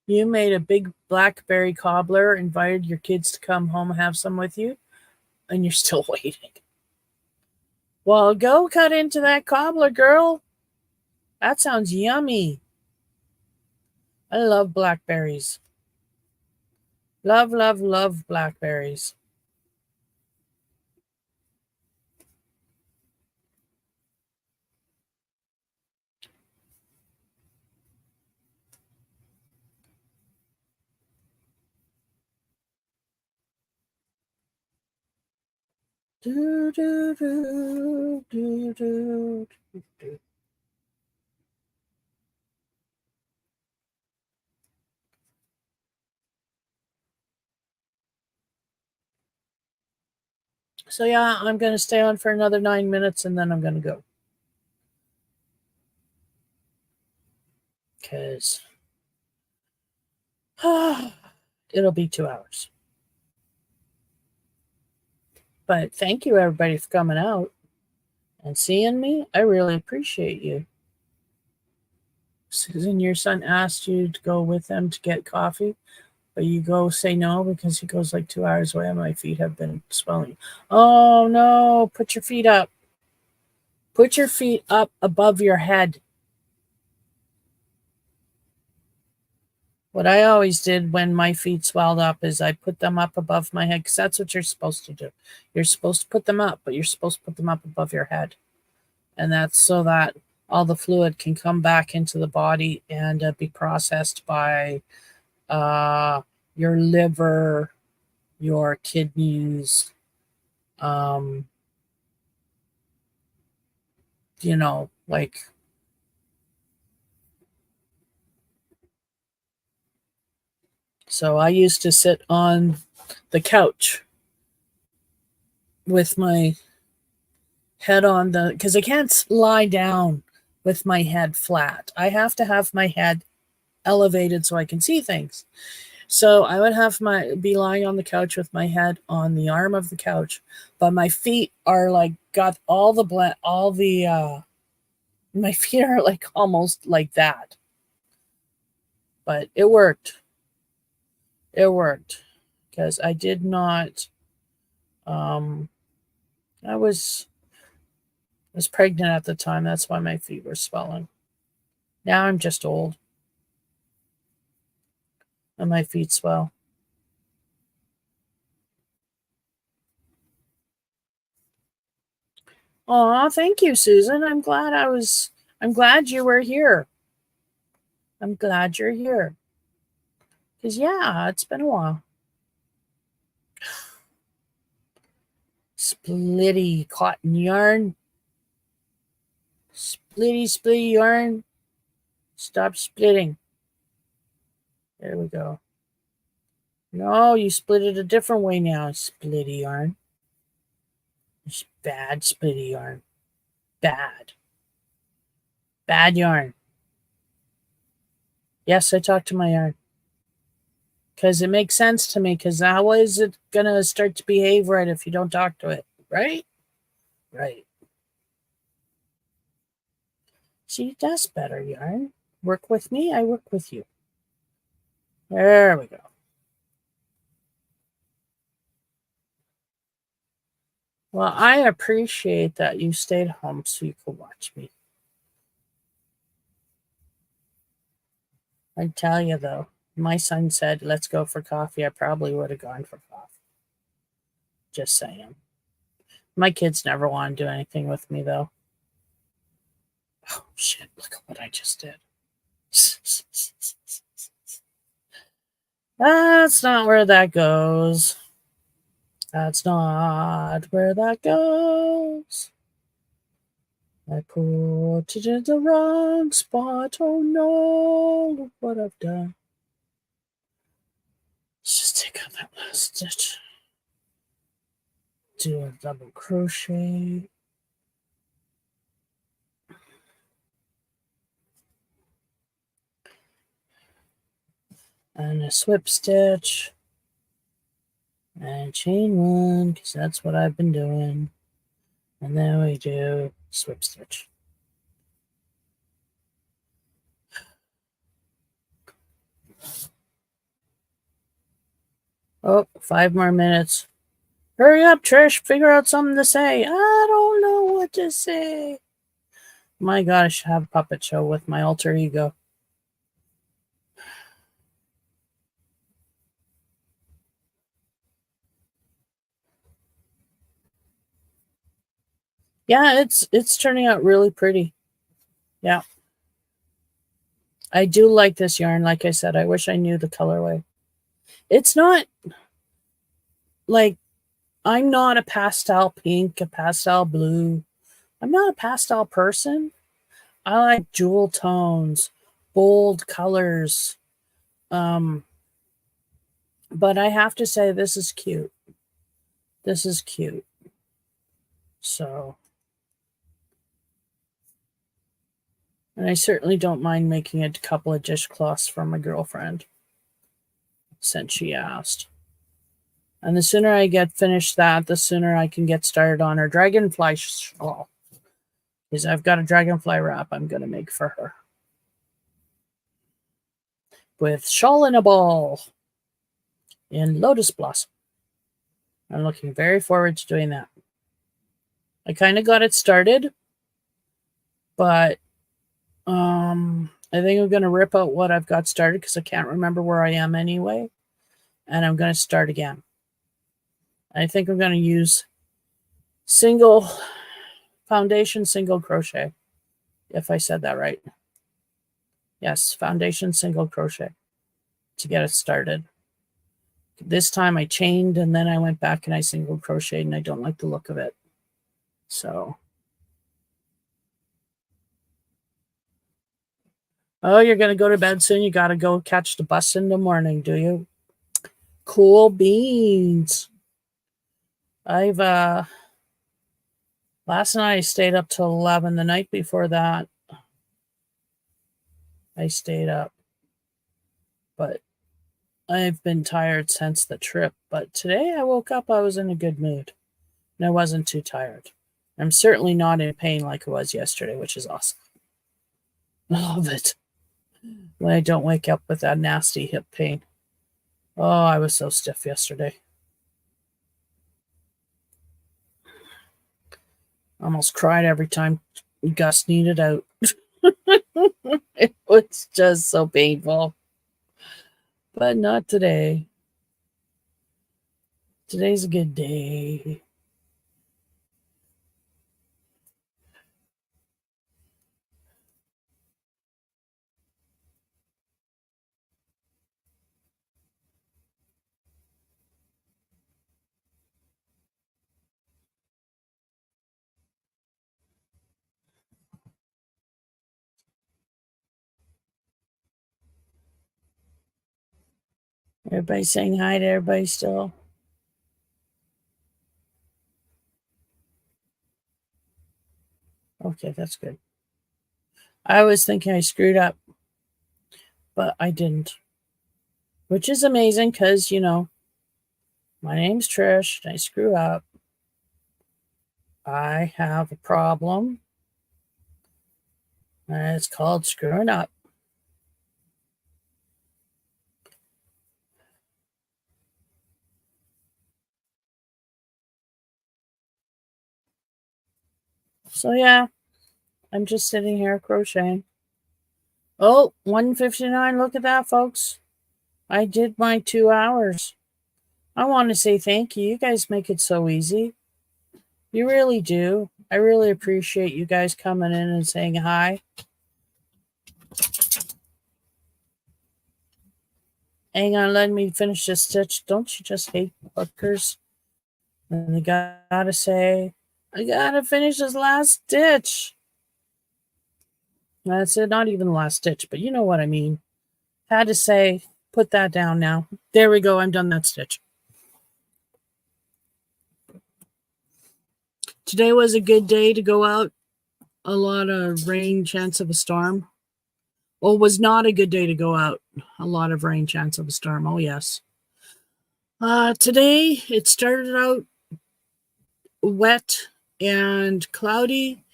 S1: You made a big blackberry cobbler, invited your kids to come home and have some with you, and you're still waiting. Well, go cut into that cobbler, girl. That sounds yummy. I love blackberries. Love, love, love blackberries. Do, do, do, do, do, do. So yeah, I'm going to stay on for another 9 minutes and then I'm going to go. Because it'll be 2 hours. But thank you, everybody, for coming out and seeing me. I really appreciate you. Susan, your son asked you to go with them to get coffee, but you go say no because he goes like 2 hours away and my feet have been swelling. Oh no, put your feet up. Put your feet up above your head. What I always did when my feet swelled up is I put them up above my head because that's what you're supposed to do. You're supposed to put them up, but you're supposed to put them up above your head. And that's so that all the fluid can come back into the body and be processed by your liver, your kidneys, um, like. So I used to sit on the couch with my head on because I can't lie down with my head flat. I have to have my head elevated so I can see things. So I would have be lying on the couch with my head on the arm of the couch, but my feet are like got my feet are like almost like that. But it worked. It worked because I did not. Um, I was pregnant at the time. That's why my feet were swelling. Now I'm just old, and my feet swell. Aw, thank you, Susan. I'm glad you were here. I'm glad you're here. Because, yeah, it's been a while. Splitty cotton yarn. Splitty yarn. Stop splitting. There we go. No, you split it a different way now, splitty yarn. It's bad splitty yarn. Bad. Bad yarn. Yes, I talked to my yarn. Because it makes sense to me, because how is it going to start to behave right if you don't talk to it? Right? Right. See, that's better, yarn. Work with me, I work with you. There we go. Well, I appreciate that you stayed home so you could watch me. I tell you, though, my son said, let's go for coffee. I probably would have gone for coffee. Just saying. My kids never want to do anything with me, though. Oh, shit. Look at what I just did. That's not where that goes. That's not where that goes. I put it in the wrong spot. Oh no, look what I've done. Let's just take out that last stitch. Do a double crochet. And a slip stitch. And chain one, because that's what I've been doing. And then we do slip stitch. Oh, 5 more minutes. Hurry up, Trish. Figure out something to say. I don't know what to say. My God, I should have a puppet show with my alter ego. Yeah, it's turning out really pretty. Yeah. I do like this yarn. Like I said, I wish I knew the colorway. It's not like, I'm not a pastel pink, a pastel blue. I'm not a pastel person. I like jewel tones, bold colors. But I have to say, this is cute. This is cute. So, and I certainly don't mind making a couple of dishcloths for my girlfriend, since she asked. And the sooner I get finished that, the sooner I can get started on her dragonfly shawl. Because I've got a dragonfly wrap I'm going to make for her. With shawl in a ball in Lotus Blossom. I'm looking very forward to doing that. I kind of got it started, but I think I'm going to rip out what I've got started because I can't remember where I am anyway. And I'm going to start again. I think I'm going to use single foundation, single crochet, if I said that right. Yes, foundation, single crochet to get it started. This time I chained and then I went back and I single crocheted and I don't like the look of it. So. Oh, you're going to go to bed soon? You got to go catch the bus in the morning, do you? Cool beans. I've, last night I stayed up till 11. The night before that, I stayed up. But I've been tired since the trip. But today I woke up, I was in a good mood. And I wasn't too tired. I'm certainly not in pain like I was yesterday, which is awesome. I love it. When I don't wake up with that nasty hip pain. Oh, I was so stiff yesterday. Almost cried every time Gus needed out. It was just so painful. But not today. Today's a good day. Everybody saying hi to everybody still. Okay, that's good. I was thinking I screwed up, but I didn't. Which is amazing because, you know, my name's Trish and I screw up. I have a problem. And it's called screwing up. So yeah, I'm just sitting here crocheting. Oh, 1:59. Look at that, folks. I did my 2 hours. I want to say thank you. You guys make it so easy. You really do. I really appreciate you guys coming in and saying hi. Hang on, let me finish this stitch. Don't you just hate hookers? And I gotta say, I gotta finish this last stitch. That's it, not even the last stitch, but you know what I mean. Had to say, put that down now. There we go, I'm done that stitch. Today was a good day to go out. A lot of rain, chance of a storm. Well, was not a good day to go out. A lot of rain, chance of a storm. Oh, yes. Today, it started out wet and cloudy,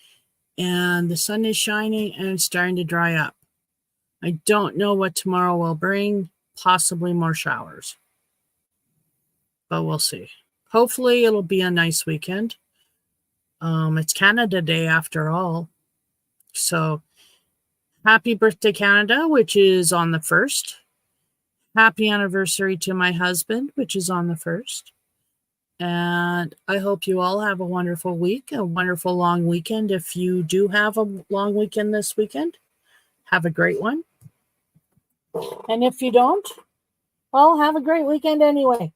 S1: and the sun is shining, and it's starting to dry up. I don't know what tomorrow will bring. Possibly more showers. But we'll see. Hopefully, it'll be a nice weekend. It's Canada Day after all. So, happy birthday, Canada, which is on the 1st. Happy anniversary to my husband, which is on the 1st. And I hope you all have a wonderful week, a wonderful long weekend. If you do have a long weekend this weekend, have a great one. And if you don't, well, have a great weekend anyway.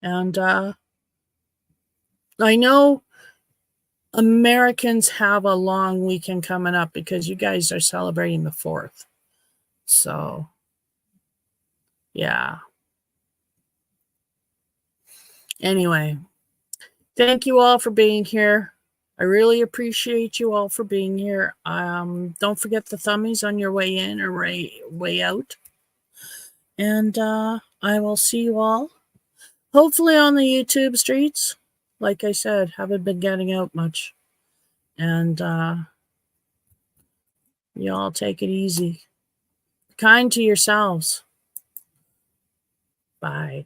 S1: And I know Americans have a long weekend coming up because you guys are celebrating the 4th. So, yeah. Anyway, thank you all for being here. I really appreciate you all for being here. Don't forget the thummies on your way in or way out. And I will see you all, hopefully on the YouTube streets. Like I said, haven't been getting out much. And y'all take it easy. Kind to yourselves. Bye.